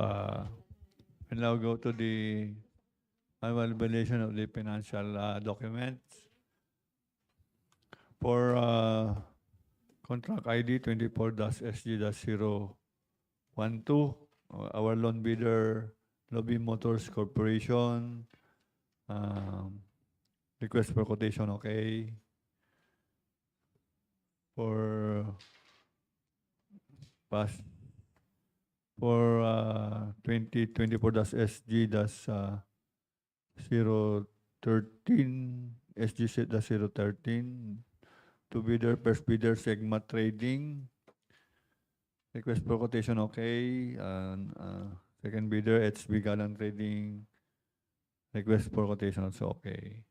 We'll now go to the annual evaluation of the financial documents for contract ID 24-SG-012. Our loan bidder, Lobby Motors Corporation. Request for quotation, okay. For pass for 2024-SG-013, SG-013, two bidder, first bidder, Sigma Trading. Request for quotation, okay. Second bidder, HB Galang Trading. Request for quotation also, okay.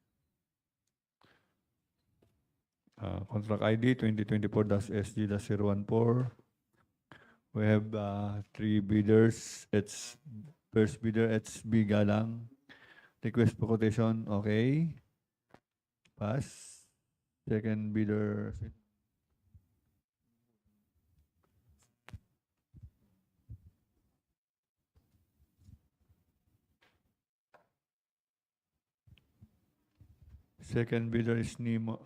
Contract ID 2024-SG-014. We have three bidders. It's first bidder, HB Galang. Request for quotation, okay. Pass. Second bidder, is Nemo.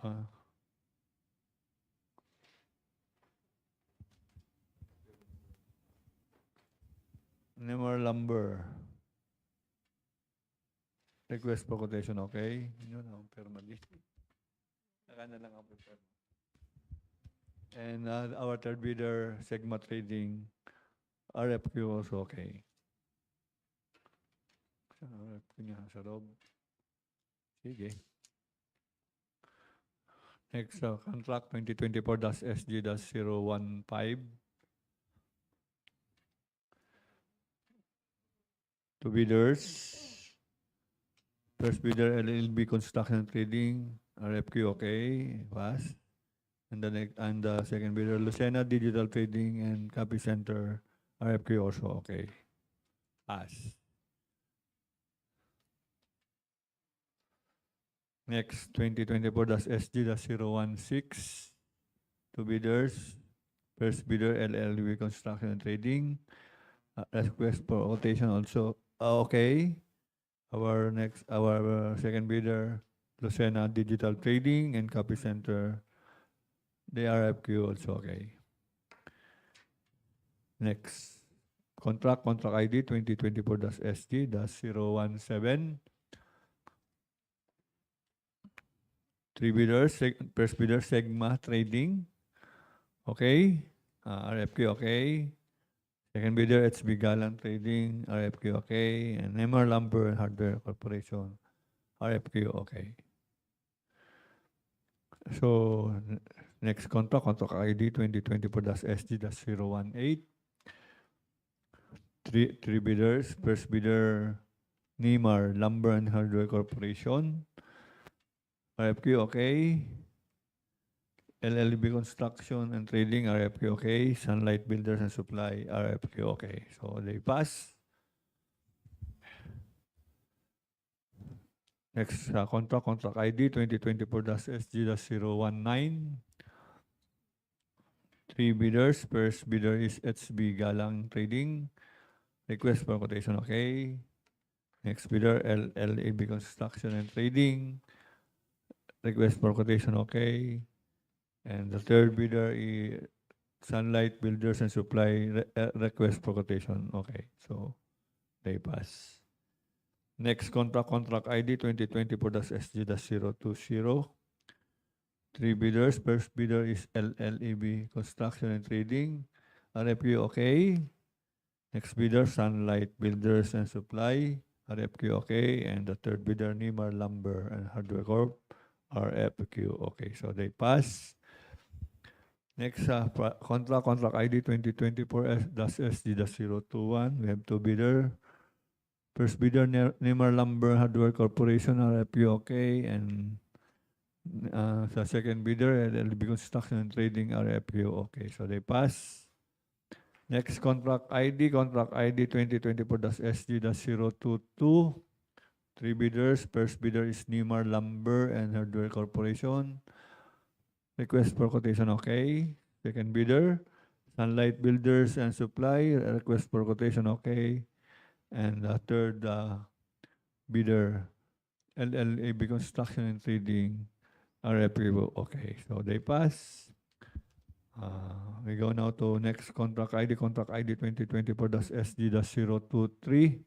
Nemar Lumber. Request for quotation, okay. Yun ang permanent. Nakana lang ang prepare. And our third bidder, Sigma Trading, RFQ also okay. RFQ niya sa loob. Sige. Next, contract 2024-SG-015. Two bidders. First bidder, LLB Construction and Trading, RFQ okay, pass. And the second bidder, Lucena Digital Trading and Copy Center, RFQ also okay, pass. Next, 2024-SG-016, two bidders. First bidder, LLB Construction and Trading, request for quotation also okay. Our second bidder, Lucena Digital Trading and Copy Center, the RFQ also okay. Next, contract ID 2024-SG-017. Three bidders, first bidder, Sigma Trading, okay. RFQ okay. Second bidder, HB Galang Trading, RFQ okay. And MR Lumber and Hardware Corporation, RFQ okay. So, next contract ID 2024-SG-018. Three bidders. First bidder, Nimar Lumber and Hardware Corporation, RFQ okay. LLB Construction and Trading, RFQ okay. Sunlight Builders and Supply, RFQ okay. So, they pass. Next, contract ID 2024-SG-019. Three bidders. First bidder is HB Galang Trading. Request for quotation okay. Next bidder, LLAB Construction and Trading. Request for quotation okay. And the third bidder is Sunlight Builders and Supply. Request for quotation okay. So, they pass. Next contract ID 2024-SG-020. Three bidders. First bidder is LLEB Construction and Trading. RFQ okay. Next bidder, Sunlight Builders and Supply, RFQ okay. And the third bidder, Nimar Lumber and Hardware Corp, RFQ okay. So they pass. Next, contract ID 2024-SG-021. We have two bidder. First bidder, Nimar Lumber Hardware Corporation, RFQ okay. And the second bidder, LLB Construction and Trading, RFQ okay. So they pass. Next, contract ID 2024-SG-022. Three bidders. First bidder is Nimar Lumber and Hardware Corporation. Request for quotation okay. Second bidder, Sunlight Builders and Supply, request for quotation, okay. And the third bidder, LLAB Construction and Trading, RFQ, okay. So they pass. We go now to next contract ID 2024-SG-023.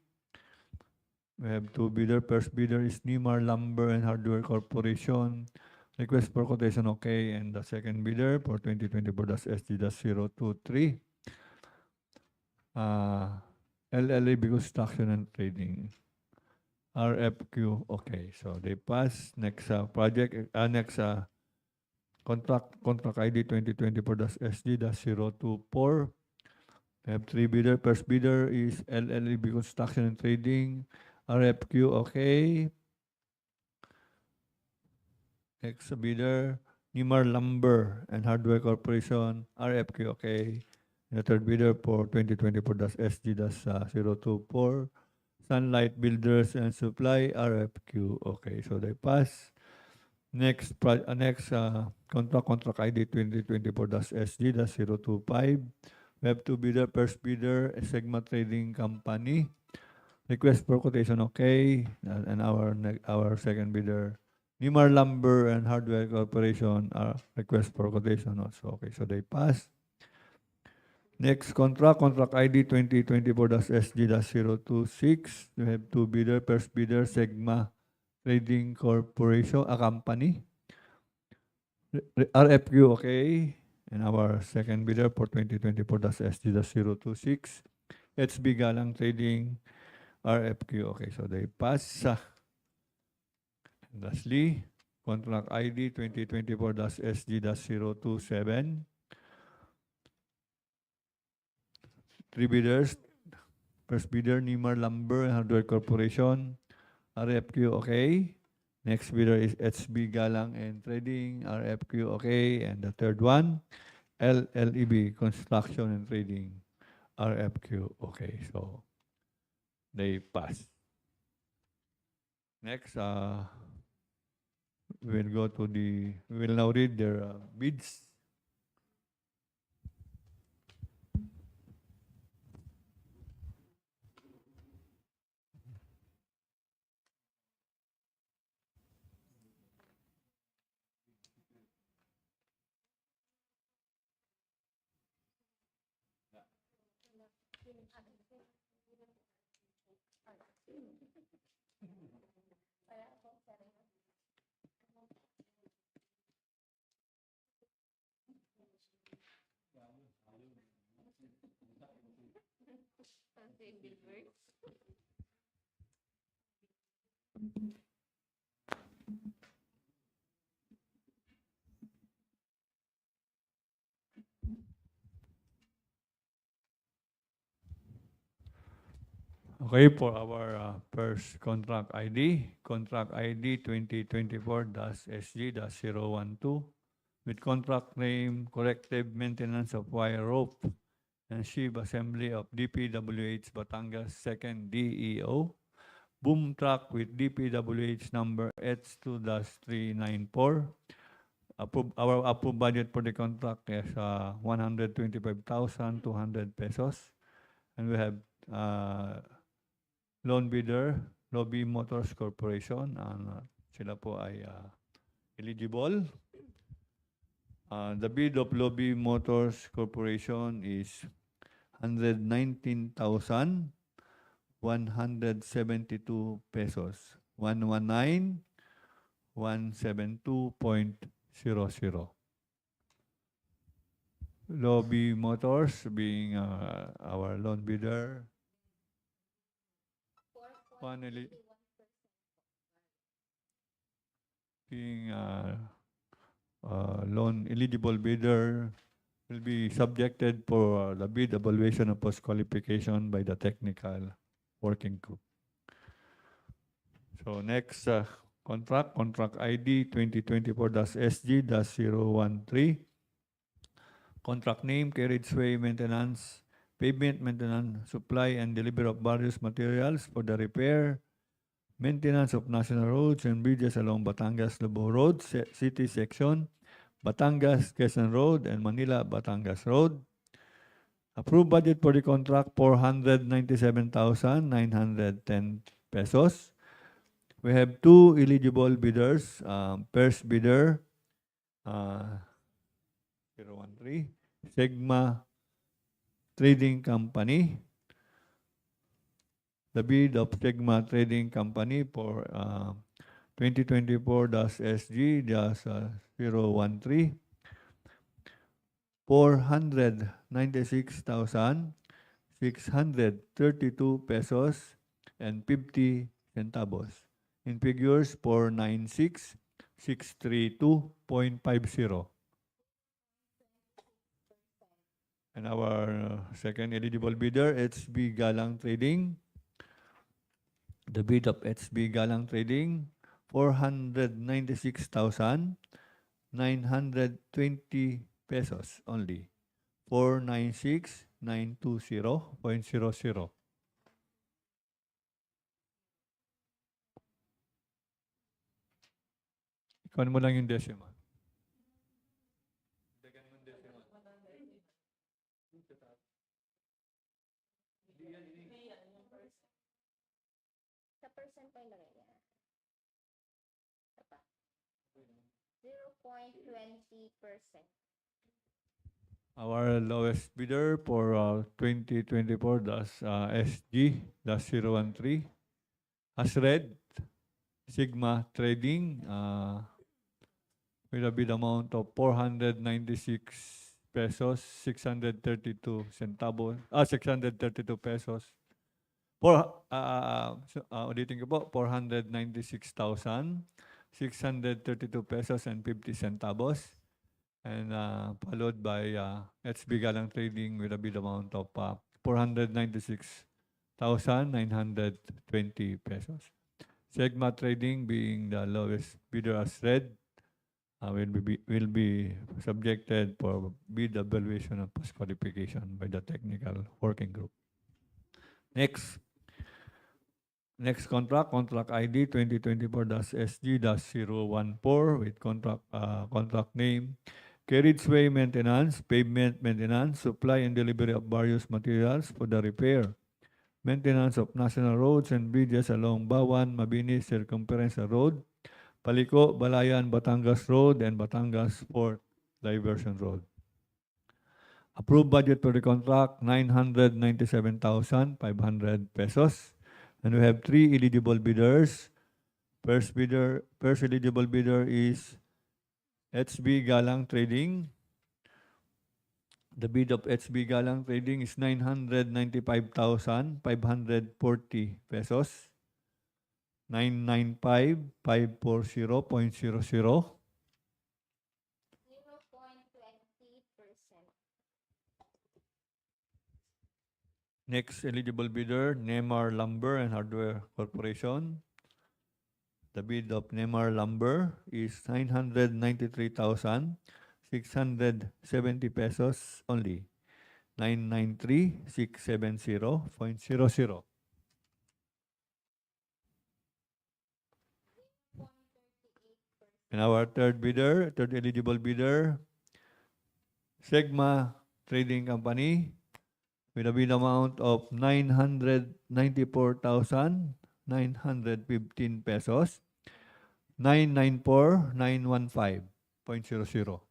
We have two bidder. First bidder is Nimar Lumber and Hardware Corporation. Request for quotation, okay. And the second bidder for 2024-SG-023. LLAB Construction and Trading. RFQ, okay. So they pass. Next contract ID 2024-SG-024. We have three bidder. First bidder is LLAB Construction and Trading. RFQ, okay. Next bidder, Nimar Lumber and Hardware Corporation. RFQ, okay. The third bidder for 2024-SG-024. Sunlight Builders and Supply, RFQ, okay. So they pass. Next contract ID 2024-SG-025. We have two bidder. First bidder, Sigma Trading Company. Request for quotation, okay. And our second bidder, Nimar Lumber and Hardware Corporation, request for quotation also, okay. So they pass. Next contract ID 2024-SG-026. We have two bidder. First bidder, Sigma Trading Corporation, a company. RFQ, okay. And our second bidder for 2024-SG-026, HB Galang Trading, RFQ, okay. So they pass. And lastly, contract ID 2024-SG-027. Three bidders. First bidder, Nimar Lumber and Hardware Corporation, RFQ, okay. Next bidder is HB Galang and Trading, RFQ, okay. And the third one, LLEB Construction and Trading, RFQ, okay. So they pass. Next, we will now read their bids. Okay, for our first contract ID 2024-SG-012 with contract name Corrective Maintenance of Wire Rope and Sheave Assembly of DPWH Batangas 2nd DEO. Boom truck with DPWH number H2-394. Our approved budget for the contract is 125,200 pesos. And we have loan bidder, Lobby Motors Corporation. Sila po ay eligible. The bid of Lobby Motors Corporation is 119,172 pesos. 119,172.00. Lobby Motors being our loan bidder. Being loan eligible bidder will be subjected for the bid evaluation of post-qualification by the technical working group. So next contract ID 2024-SG-013. Contract name, Carriageway Maintenance, Pavement Maintenance, Supply and Delivery of various materials for the repair, maintenance of national roads and bridges along Batangas-Lobo Road, City Section, Batangas-Quezon Road, and Manila-Batangas Road. Approved budget for the contract, 497,910 pesos. We have two eligible bidders. First bidder, 013, Sigma Trading Company. The bid of Sigma Trading Company for 2024-SG-013, 496,632 pesos and 50 centavos. In figures, 496,632.50. And our second eligible bidder, HB Galang Trading. The bid of HB Galang Trading, 496,920 pesos only. 496,920.00. Ikaw mo lang yung decimal. Sa percent pa ilagay niya. Isa pa. 0.20%. Our lowest bidder for 2024-SG-013 has read Sigma Trading with a bid amount of 496 pesos, 632 centavos, 632 pesos. Ulitin ko po, 496,632 pesos and 50 centavos. And followed by HB Galang Trading with a bid amount of 496,920 pesos. Sigma Trading being the lowest bidder as read, will be subjected for bid evaluation and post-qualification by the technical working group. Next contract ID 2024-SG-014 with contract name Carriageway Maintenance, Pavement Maintenance, supply and delivery of various materials for the repair, maintenance of national roads and bridges along Bawan, Mabini Circumference Road, Paliko, Balayan, Batangas Road, and Batangas Port Diversion Road. Approved budget for the contract, 997,500 pesos. And we have three eligible bidders. First eligible bidder is HB Galang Trading. The bid of HB Galang Trading is 995,540 pesos. 995,540.00. 0.20%. Next eligible bidder, Nemar Lumber and Hardware Corporation. The bid of Nemar Lumber is 993,670 pesos only. 993,670.00. And our third eligible bidder, Sigma Trading Company, with a bid amount of 994,915 pesos, 994,915.00. 0.26%.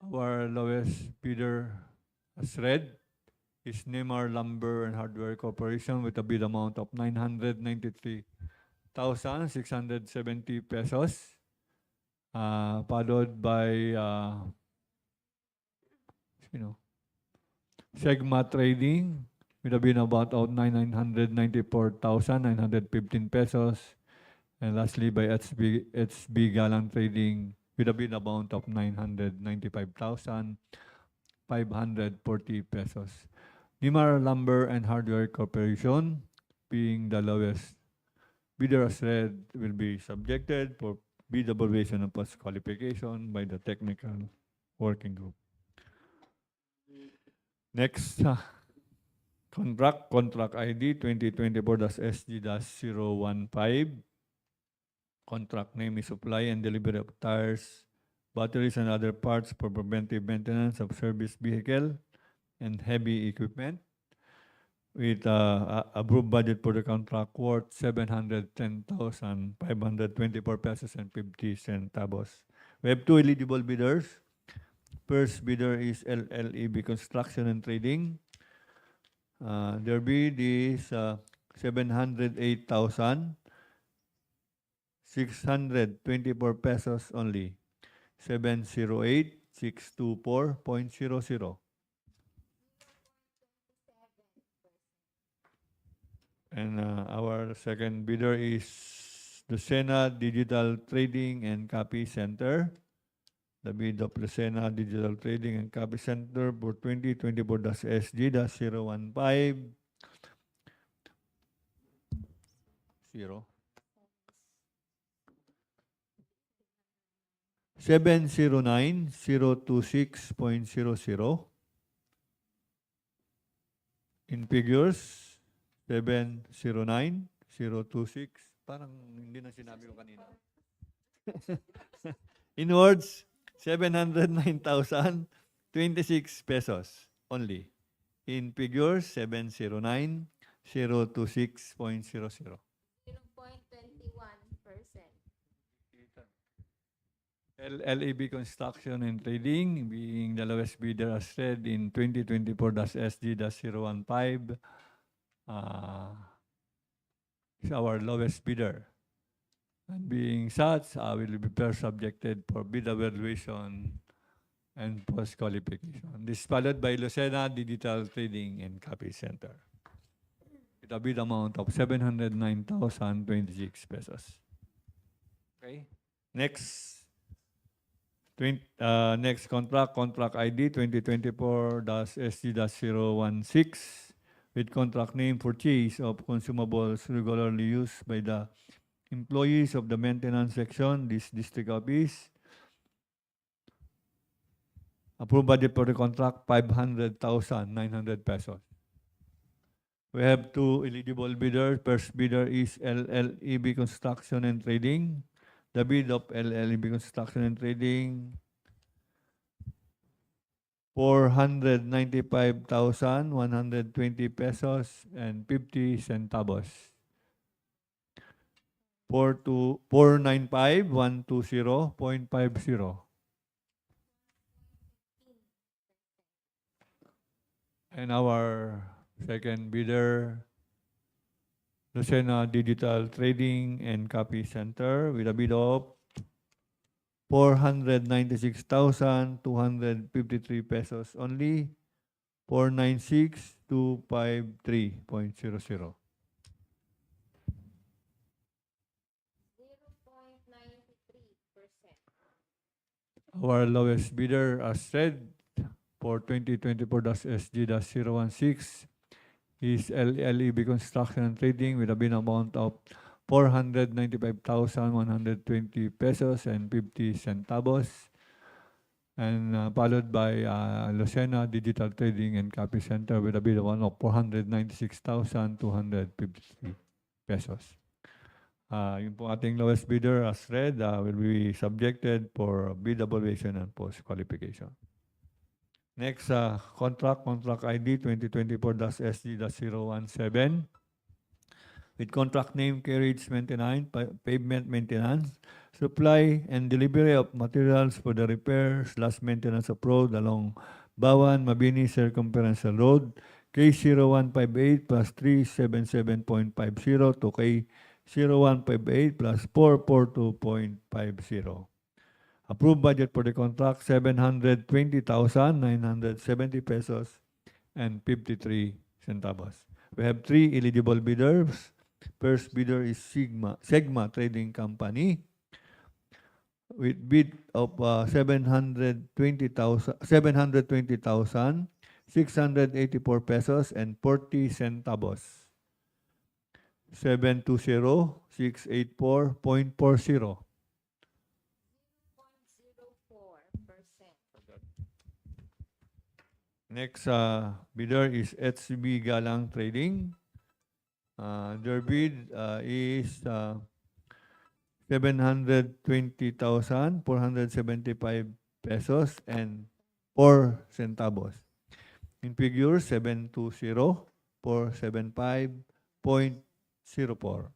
Our lowest bidder as read is Nemar Lumber and Hardware Corporation with a bid amount of 993,670 pesos, followed by Sigma Trading with a bid amount of 994,915 pesos, and lastly by HB Galang Trading with a bid amount of 995,540 pesos. Nemar Lumber and Hardware Corporation, being the lowest bidder as read, will be subjected for bid evaluation and post-qualification by the technical working group. Next, contract ID 2024-SG-015. Contract name is supply and delivery of tires, batteries and other parts for preventive maintenance of service vehicle and heavy equipment with approved budget for the contract worth 710,524 pesos and 50 centavos. We have two eligible bidders. First bidder is LLEB Construction and Trading. Their bid is 708,624 pesos only. 708,624.00. And our second bidder is Lucena Digital Trading and Copy Center. The bid of Lucena Digital Trading and Copy Center for 2024-SG-015 709,026.00. In figures, 709,026. Parang hindi na sinabi ko kanina. In words, 709,026 pesos only. In figures, 709,026.00. 0.21%. LLEB Construction and Trading, being the lowest bidder as said in 2024-SG-015, is our lowest bidder. And being such, will be first subjected for bid evaluation and post-qualification. This is followed by Lucena Digital Trading and Copy Center with a bid amount of 709,026 pesos. Okay. Next contract ID 2024-SG-016 with contract name purchase of consumables regularly used by the employees of the maintenance section, this district office. Approved budget for the contract, 500,900 pesos. We have two eligible bidders. First bidder is LLEB Construction and Trading. The bid of LLEB Construction and Trading, 495,120 pesos and 50 centavos. 495,120.50. And our second bidder, Lucena Digital Trading and Copy Center, with a bid of 496,253 pesos only, 496,253.00. 0.93%. Our lowest bidder, as said, for 2024-SG-016 is LLEB Construction and Trading with a bid amount of 495,120 pesos and 50 centavos, and followed by Lucena Digital Trading and Copy Center with a bid amount of 496,253 pesos. Yung po ating lowest bidder as read will be subjected for bid evaluation and post-qualification. Next, contract ID 2024-SG-017 with contract name Carriageway Maintenance, Pavement Maintenance, supply and delivery of materials for the repair/maintenance of road along Bawan-Mabini Circumferential Road, K0158 plus 377.50 to K0158 plus 442.50. Approved budget for the contract, 720,970 pesos and 53 centavos. We have three eligible bidders. First bidder is Segma Trading Company with bid of 720,684 pesos and 40 centavos. 720,684.40. 0.04%. Next bidder is HB Galang Trading. Their bid is 720,475 pesos and 4 centavos. In figure 720,475.04.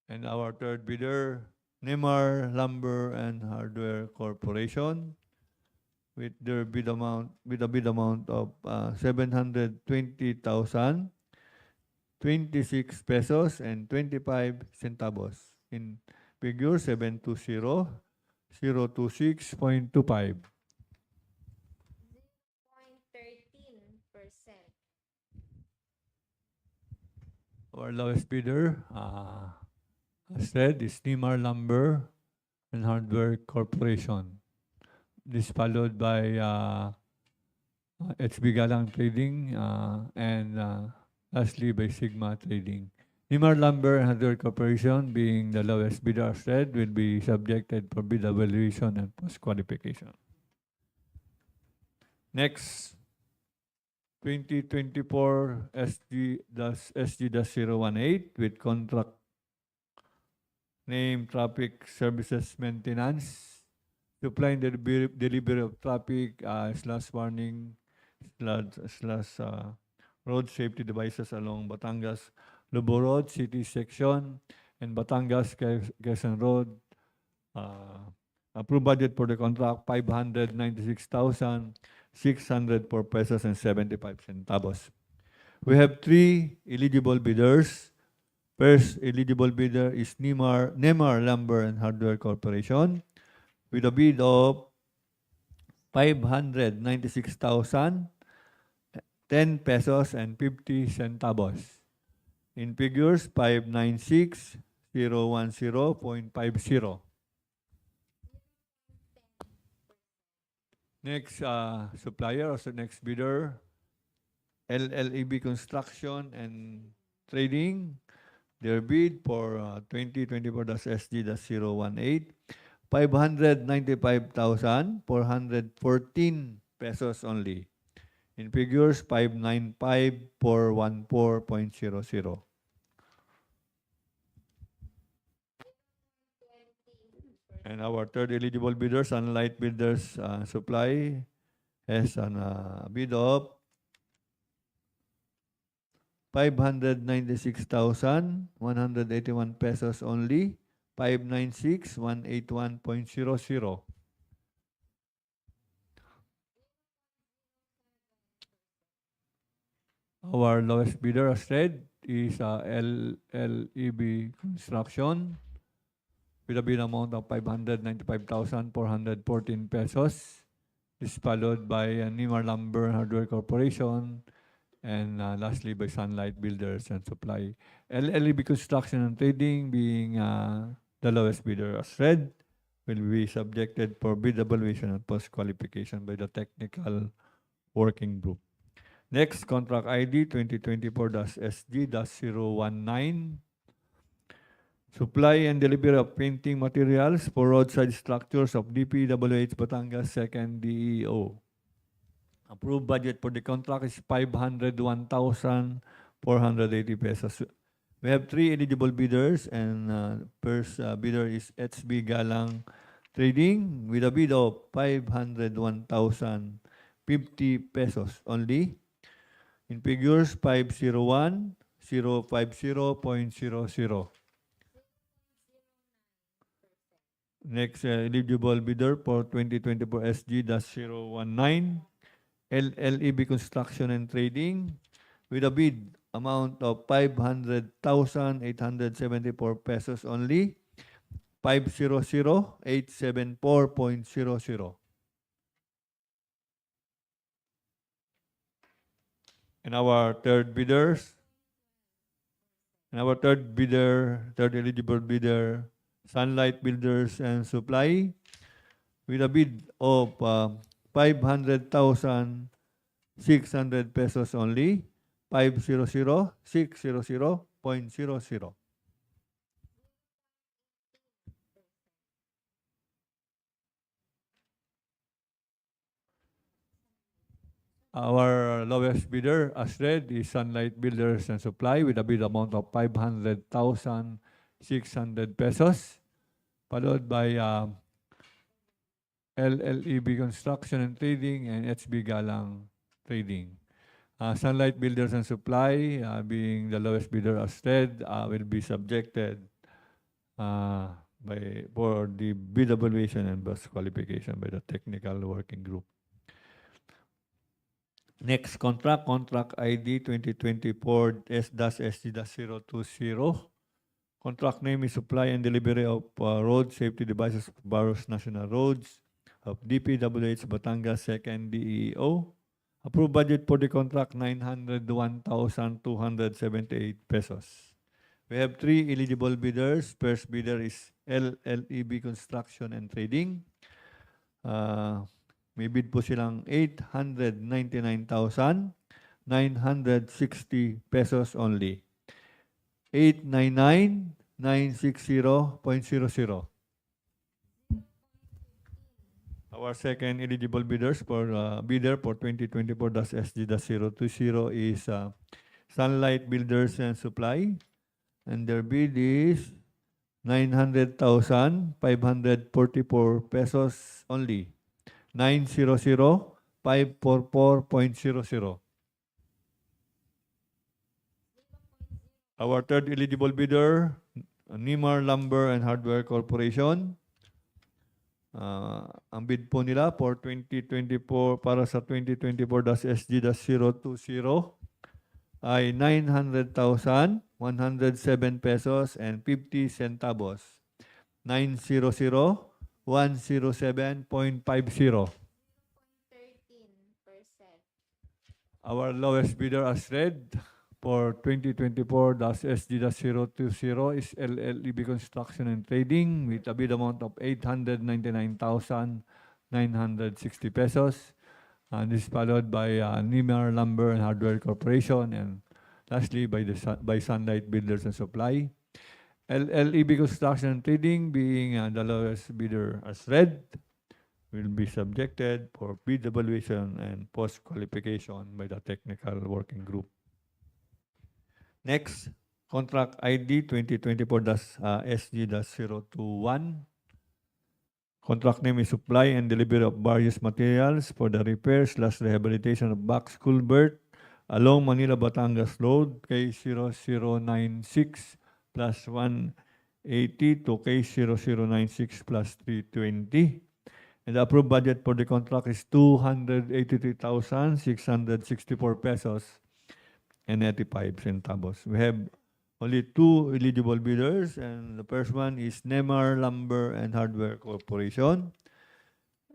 And our third bidder, Neymar Lumber and Hardware Corporation, with a bid amount of 720,026 pesos and 25 centavos. In figure 720,026.25. 0.13%. Our lowest bidder, as said, is Neymar Lumber and Hardware Corporation. This followed by HB Galang Trading and lastly by Sigma Trading. Neymar Lumber and Hardware Corporation, being the lowest bidder, as said, will be subjected for bid evaluation and post-qualification. Next, 2024 SG-018 with contract name Traffic Services Maintenance, supply and delivery of traffic slash warning slash road safety devices along Batangas-Lobo Road, City Section, and Batangas-Quezon Road. Approved budget for the contract, 596,604 pesos and 75 centavos. We have 3 eligible bidders. First eligible bidder is Neymar Lumber and Hardware Corporation with a bid of 596,010 pesos and 50 centavos. In figures, 596,010.50. Next supplier, also next bidder, LLEB Construction and Trading. Their bid for 2024-SG-018, 595,414 pesos only. In figures, 595,414.00. And our third eligible bidder, Sunlight Builders Supply, has a bid of 596,181 pesos only, 596,181.00. Our lowest bidder, as said, is LLEB Construction with a bid amount of 595,414 pesos. This followed by Neymar Lumber and Hardware Corporation, and lastly by Sunlight Builders and Supply. LLEB Construction and Trading, being the lowest bidder, as said, will be subjected for bid evaluation and post-qualification by the technical working group. Next, contract ID 2024-SG-019. Supply and delivery of painting materials for roadside structures of DPWH Batangas 2nd DEO. Approved budget for the contract is 501,480 pesos. We have 3 eligible bidders, and first bidder is HB Galang Trading with a bid of 501,050 pesos only. In figures, 501,050.00. Next eligible bidder for 2024 SG-019, LLEB Construction and Trading with a bid amount of 500,874 pesos only, 500,874.00. And our third eligible bidder, Sunlight Builders and Supply, with a bid of 500,600 pesos only, 500,600.00. Our lowest bidder, as read, is Sunlight Builders and Supply with a bid amount of 500,600 pesos, followed by LLEB Construction and Trading and HB Galang Trading. Sunlight Builders and Supply, being the lowest bidder as read, will be subjected for the bid evaluation and bus qualification by the technical working group. Next contract ID 2024 S-SG-020. Contract name is supply and delivery of road safety devices for various national roads of DPWH Batangas 2nd DEO. Approved budget for the contract 901,278 pesos. We have 3 eligible bidders. First bidder is LLEB Construction and Trading. May bid po silang 899,960 pesos only. 899,960.00. Our second eligible bidders for bidder for 2024-SG-020 is Sunlight Builders and Supply, and their bid is 900,544 pesos only. 900,544.00. Our third eligible bidder, Nimar Lumber and Hardware Corporation. Ang bid po nila for 2024 para sa 2024-SG-020 ay 900,107 pesos and 50 centavos. 900,107.50. 13%. Our lowest bidder as read for 2024-SG-020 is LLEB Construction and Trading with a bid amount of 899,960 pesos. And this is followed by Nimar Lumber and Hardware Corporation, and lastly by Sunlight Builders and Supply. LLEB Construction and Trading, being the lowest bidder as read, will be subjected for bid evaluation and post-qualification by the technical working group. Next, contract ID 2024-SG-021. Contract name is supply and delivery of various materials for the repair/rehabilitation of box culvert along Manila-Batangas Road, K0096 plus 180 to K0096 plus 320. And the approved budget for the contract is 283,664 pesos and 85 centavos. We have only 2 eligible bidders, and the first one is Nemar Lumber and Hardware Corporation,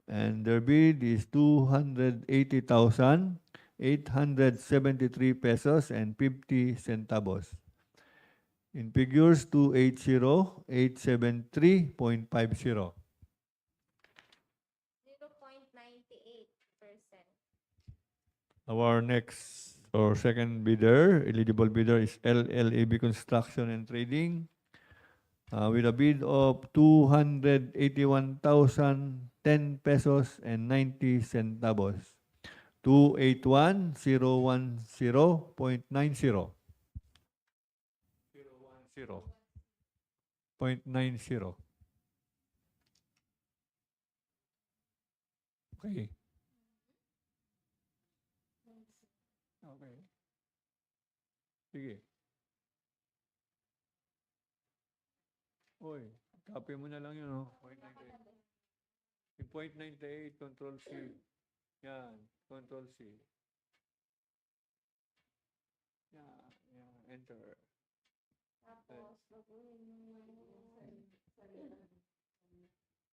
and their bid is 280,873 pesos and 50 centavos. In figures, 280,873.50. 0.98%. Our next or second bidder, eligible bidder, is LLAB Construction and Trading with a bid of 281,010 pesos and 90 centavos. 281,010.90. 010.90. Okay. Okay. Sige. Oy, copy mo na lang yun, oh. 0.98. Yung 0.98, Control C. Yan, Control C. Yan, yan, enter.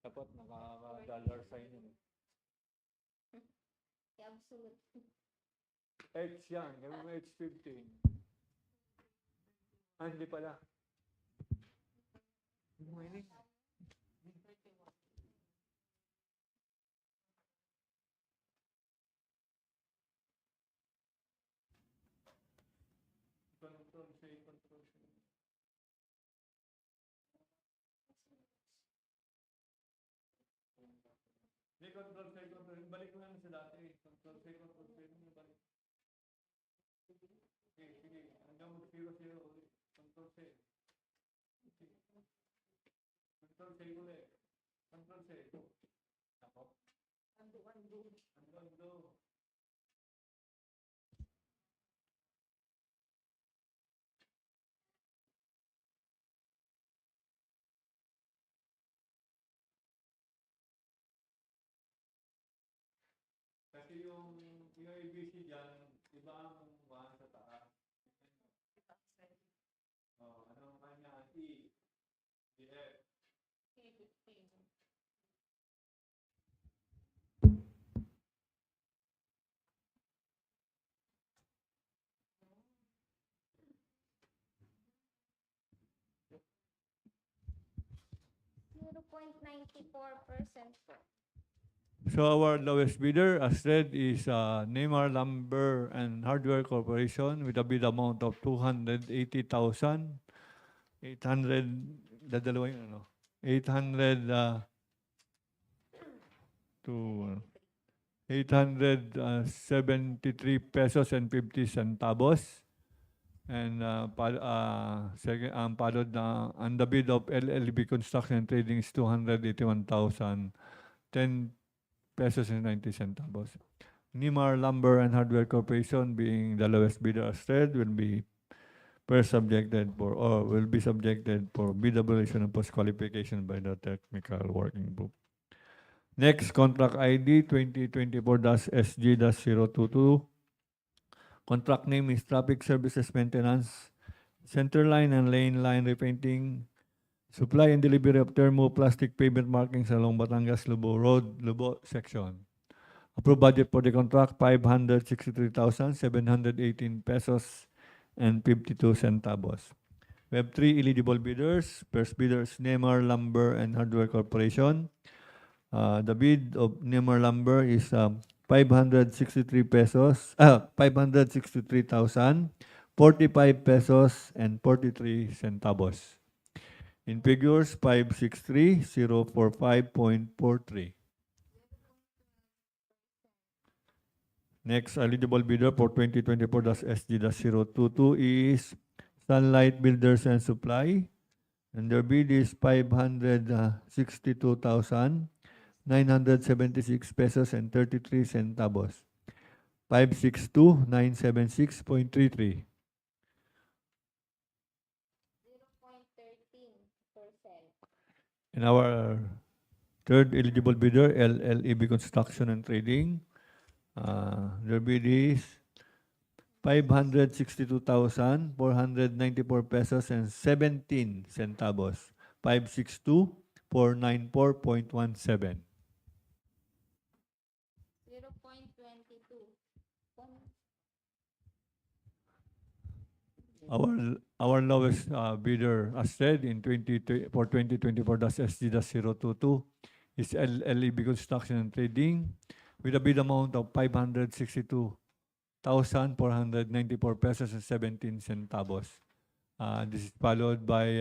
Dapat nakaka-dollar sign yun. Absolute. H yan, gawin mo H15. Hindi pala. Mining. Control C, Control C. Hindi, Control C, Control C. Balik mo lang sa dati. Control C, Control C. Kasi yung ABC dyan, iba ang one sa taas. Oh, anong kanya? E, F. 0.94% po. So our lowest bidder, as said, is Neymar Lumber and Hardware Corporation with a bid amount of 280,800, dadalawa yun, ano? 800 to 873 pesos and 50 centavos. And second, followed on the bid of LLB Construction and Trading is 281,010 pesos and 90 centavos. Neymar Lumber and Hardware Corporation, being the lowest bidder as said, will be subjected for bid evaluation and post-qualification by the technical working group. Next, contract ID 2024-SG-022. Contract name is Traffic Services Maintenance, Centerline and Lane Line Repainting, Supply and Delivery of Thermoplastic Pavement Markings along Batangas-Lobo Road, Lobo Section. Approved budget for the contract, 563,718 pesos and 52 centavos. We have 3 eligible bidders. First bidder is Neymar Lumber and Hardware Corporation. The bid of Neymar Lumber is 563 pesos, 563,045 pesos and 43 centavos. In figures, 563,045.43. Next eligible bidder for 2024-SG-022 is Sunlight Builders and Supply. And their bid is 562,976 pesos and 33 centavos. 562,976.33. 0.13%. And our third eligible bidder, LLEB Construction and Trading. Their bid is 562,494 pesos and 17 centavos. 562,494.17. 0.22. Our lowest bidder, as said, for 2024-SG-022 is LLEB Construction and Trading with a bid amount of 562,494 pesos and 17 centavos. This is followed by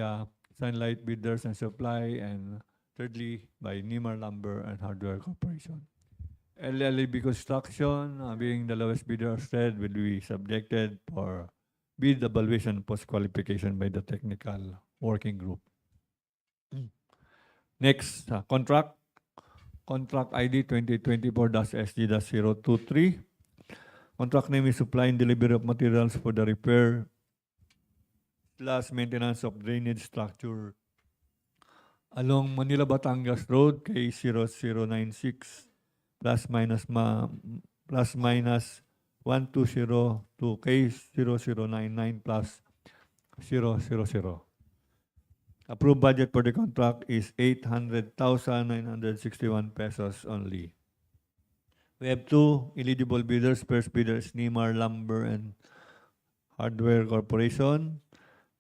Sunlight Builders and Supply, and thirdly by Neymar Lumber and Hardware Corporation. LLEB Construction, being the lowest bidder, said, will be subjected for bid evaluation post-qualification by the technical working group. Next, contract ID 2024-SG-023. Contract name is Supply and Delivery of Materials for the Repair / Maintenance of Drainage Structure along Manila-Batangas Road, K0096 plus minus 120 to K0099 plus 000. Approved budget for the contract is 800,961 pesos only. We have 2 eligible bidders. First bidder is Neymar Lumber and Hardware Corporation,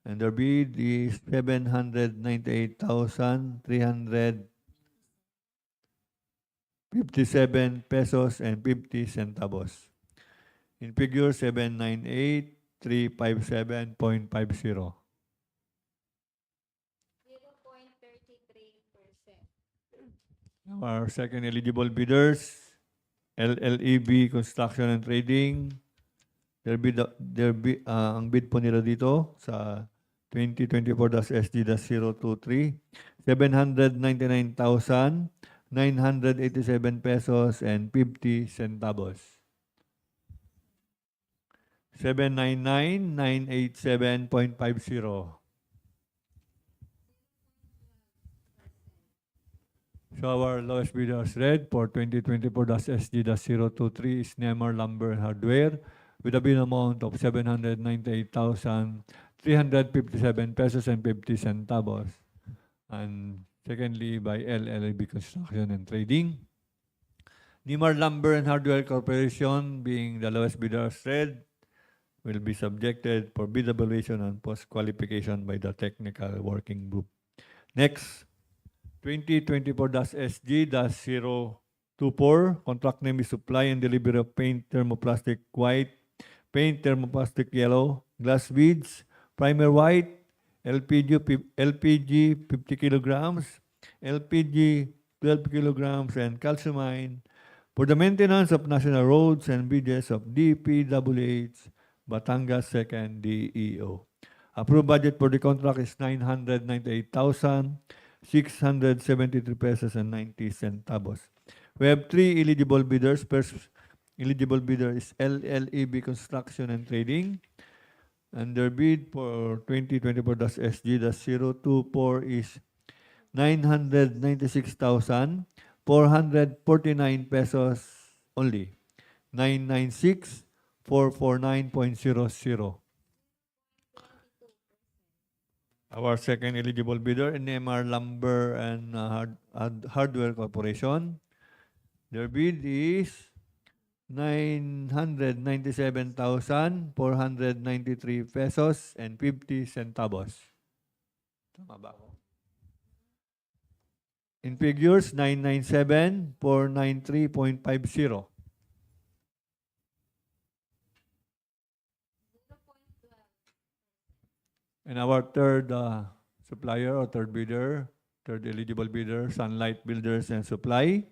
and their bid is 798,357 pesos and 50 centavos. In figure, 798,357.50. 0.33%. Our second eligible bidders, LLEB Construction and Trading. Ang bid po nila dito sa 2024-SG-023, 799,987 pesos and 50 centavos. 799,987.50. So our lowest bidder as read for 2024-SG-023 is Nemar Lumber and Hardware with a bid amount of 798,357 pesos and 50 centavos. And secondly, by LLB Construction and Trading. Nemar Lumber and Hardware Corporation, being the lowest bidder as read, will be subjected for bid evaluation and post-qualification by the Technical Working Group. Next, 2024-SG-024, contract name is supply and delivery of paint thermoplastic white, paint thermoplastic yellow, glass beads, primer white, LPG 50 kilograms, LPG 12 kilograms, and calcimine for the maintenance of national roads and bridges of DPWH Batangas 2nd DEO. Approved budget for the contract is 998,673 pesos and 90 centavos. We have 3 eligible bidders. First eligible bidder is LLEB Construction and Trading. And their bid for 2024-SG-024 is 996,449 pesos only. 996,449.00. Our second eligible bidder, NMR Lumber and Hardware Corporation. Their bid is 997,493 pesos and 50 centavos. Tama ba ako? In figures, 997,493.50. And our third supplier or third bidder, third eligible bidder, Sunlight Builders and Supply.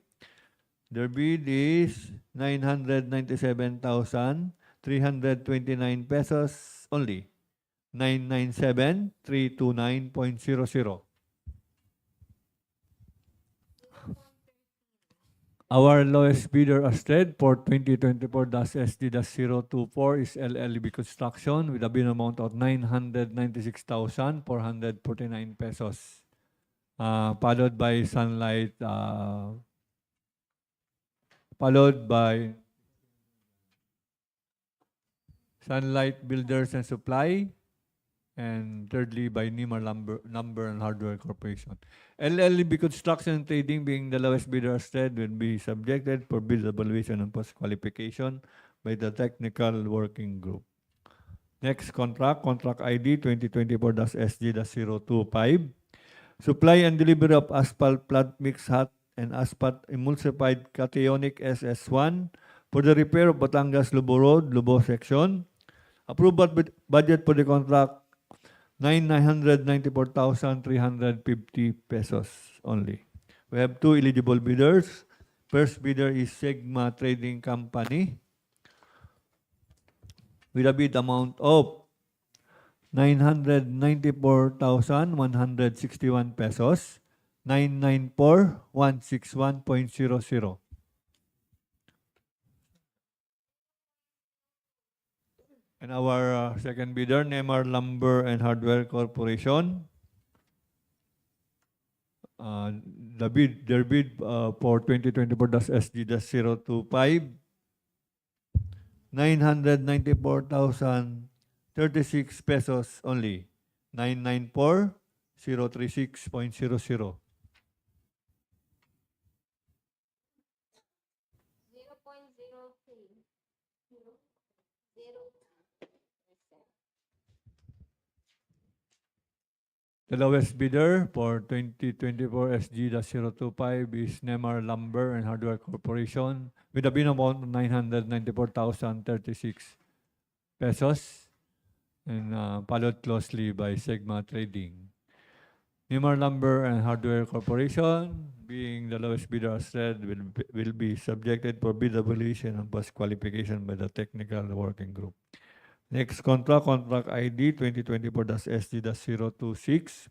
Their bid is 997,329 pesos only. 997,329.00. Our lowest bidder as said for 2024-SG-024 is LLB Construction with a bid amount of 996,449 pesos. Followed by Sunlight, Sunlight Builders and Supply, and thirdly by Nemar Lumber and Hardware Corporation. LLB Construction and Trading, being the lowest bidder as said, will be subjected for bid evaluation and post-qualification by the Technical Working Group. Next contract ID 2024-SG-025. Supply and delivery of asphalt plant mix hot and asphalt emulsified cationic SS1 for the repair of Batangas-Lobo Road, Lobo section. Approved budget for the contract 994,350 pesos only. We have 2 eligible bidders. First bidder is Sigma Trading Company with a bid amount of 994,161 pesos, 994,161.00. And our second bidder, Nemar Lumber and Hardware Corporation. Their bid for 2024-SG-025, 994,036 pesos only. 994,036.00. 0.03. The lowest bidder for 2024 SG-025 is Nemar Lumber and Hardware Corporation with a bid amount of 994,036 pesos and followed closely by Sigma Trading. Nemar Lumber and Hardware Corporation, being the lowest bidder as said, will be subjected for bid evaluation and post qualification by the Technical Working Group. Next contract, contract ID 2024-SG-026.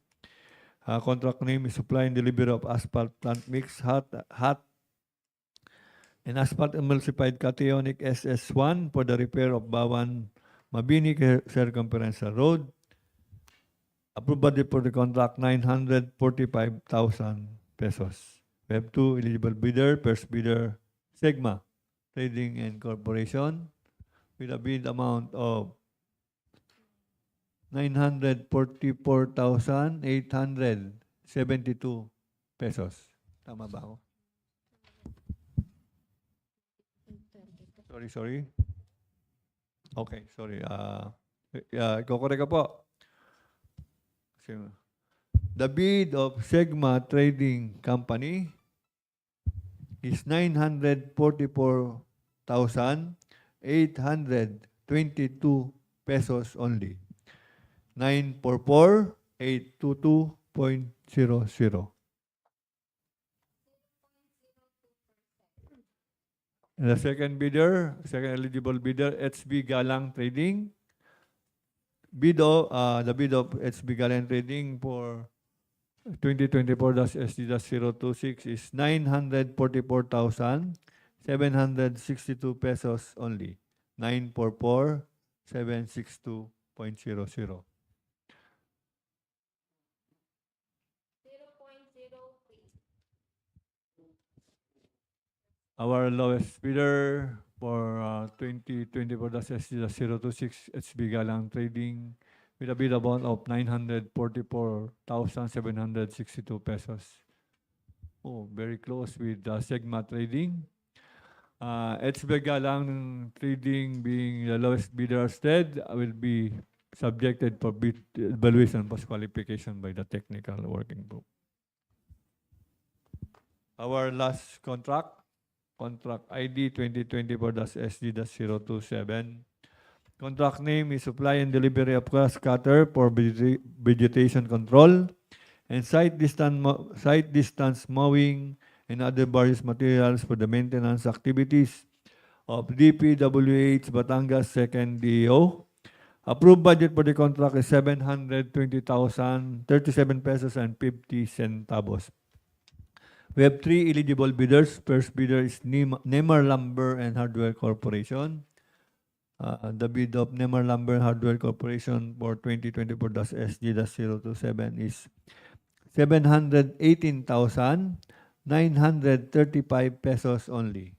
Contract name is supply and delivery of asphalt plant mix, hot and asphalt emulsified cationic SS1 for the repair of Bawan Mabini Circumferential Road. Approved budget for the contract 945,000 pesos. We have two eligible bidder. First bidder, Sigma Trading and Corporation, with a bid amount of 944,872 pesos. Tama ba ako? Sorry. Okay, sorry. Kukorek ka po. The bid of Sigma Trading Company is 944,822 pesos only. 944,822.00. And the second bidder, second eligible bidder, HB Galang Trading. The bid of HB Galang Trading for 2024-SD-026 is 944,762 pesos only. 944,762.00. Our lowest bidder for 2024-SD-026 HB Galang Trading with a bid amount of 944,762 pesos. Oh, very close with Sigma Trading. HB Galang Trading being the lowest bidder instead will be subjected for bid evaluation post-qualification by the technical working group. Our last contract ID 2024-SG-027. Contract name is supply and delivery of grass cutter for vegetation control and site distance mowing and other various materials for the maintenance activities of DPWH Batangas 2nd DEO. Approved budget for the contract is 720,037 pesos and 50 centavos. We have three eligible bidders. First bidder is Nemar Lumber and Hardware Corporation. The bid of Nemar Lumber and Hardware Corporation for 2024-SG-027 is 718,935 pesos only.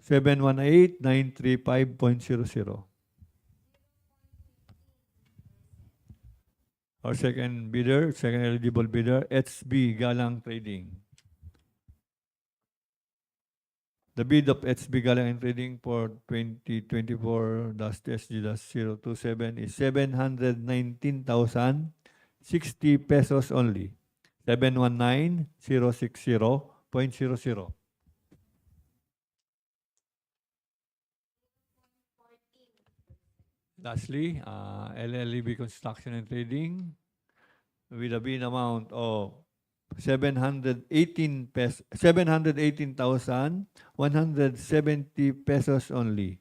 718,935.00. Our second eligible bidder, HB Galang Trading. The bid of HB Galang Trading for 2024-SG-027 is 719,060 pesos only. 719,060.00. Lastly, LLEB Construction and Trading with a bid amount of 718,170 pesos only.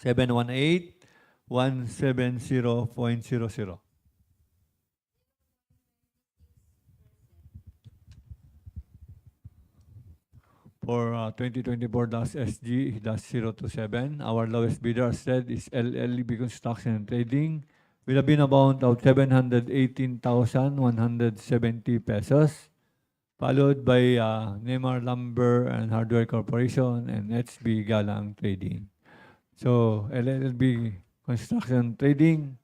718,170.00. For 2024-SG-027, our lowest bidder said is LLEB Construction and Trading with a bid amount of 718,170 pesos, followed by Nemar Lumber and Hardware Corporation and HB Galang Trading. So LLB Construction Trading,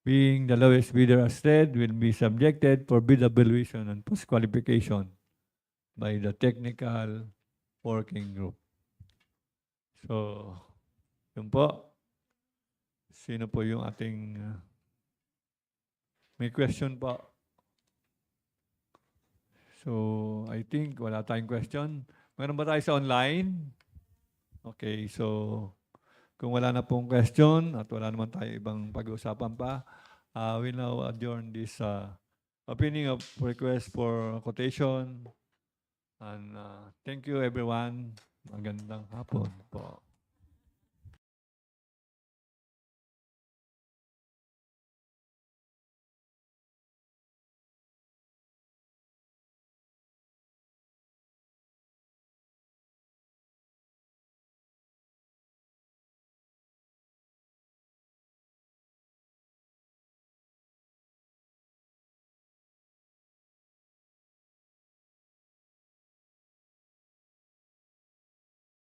being the lowest bidder as said, will be subjected for bid evaluation and post-qualification by the technical working group. So, yun po. Sino po yung ating may question po? So, I think wala tayong question. Meron ba tayo sa online? Okay, so kung wala na pong question at wala naman tayo ibang pag-uusapan pa, we now adjourn this opening of request for quotation. And thank you everyone. Magandang hapon po.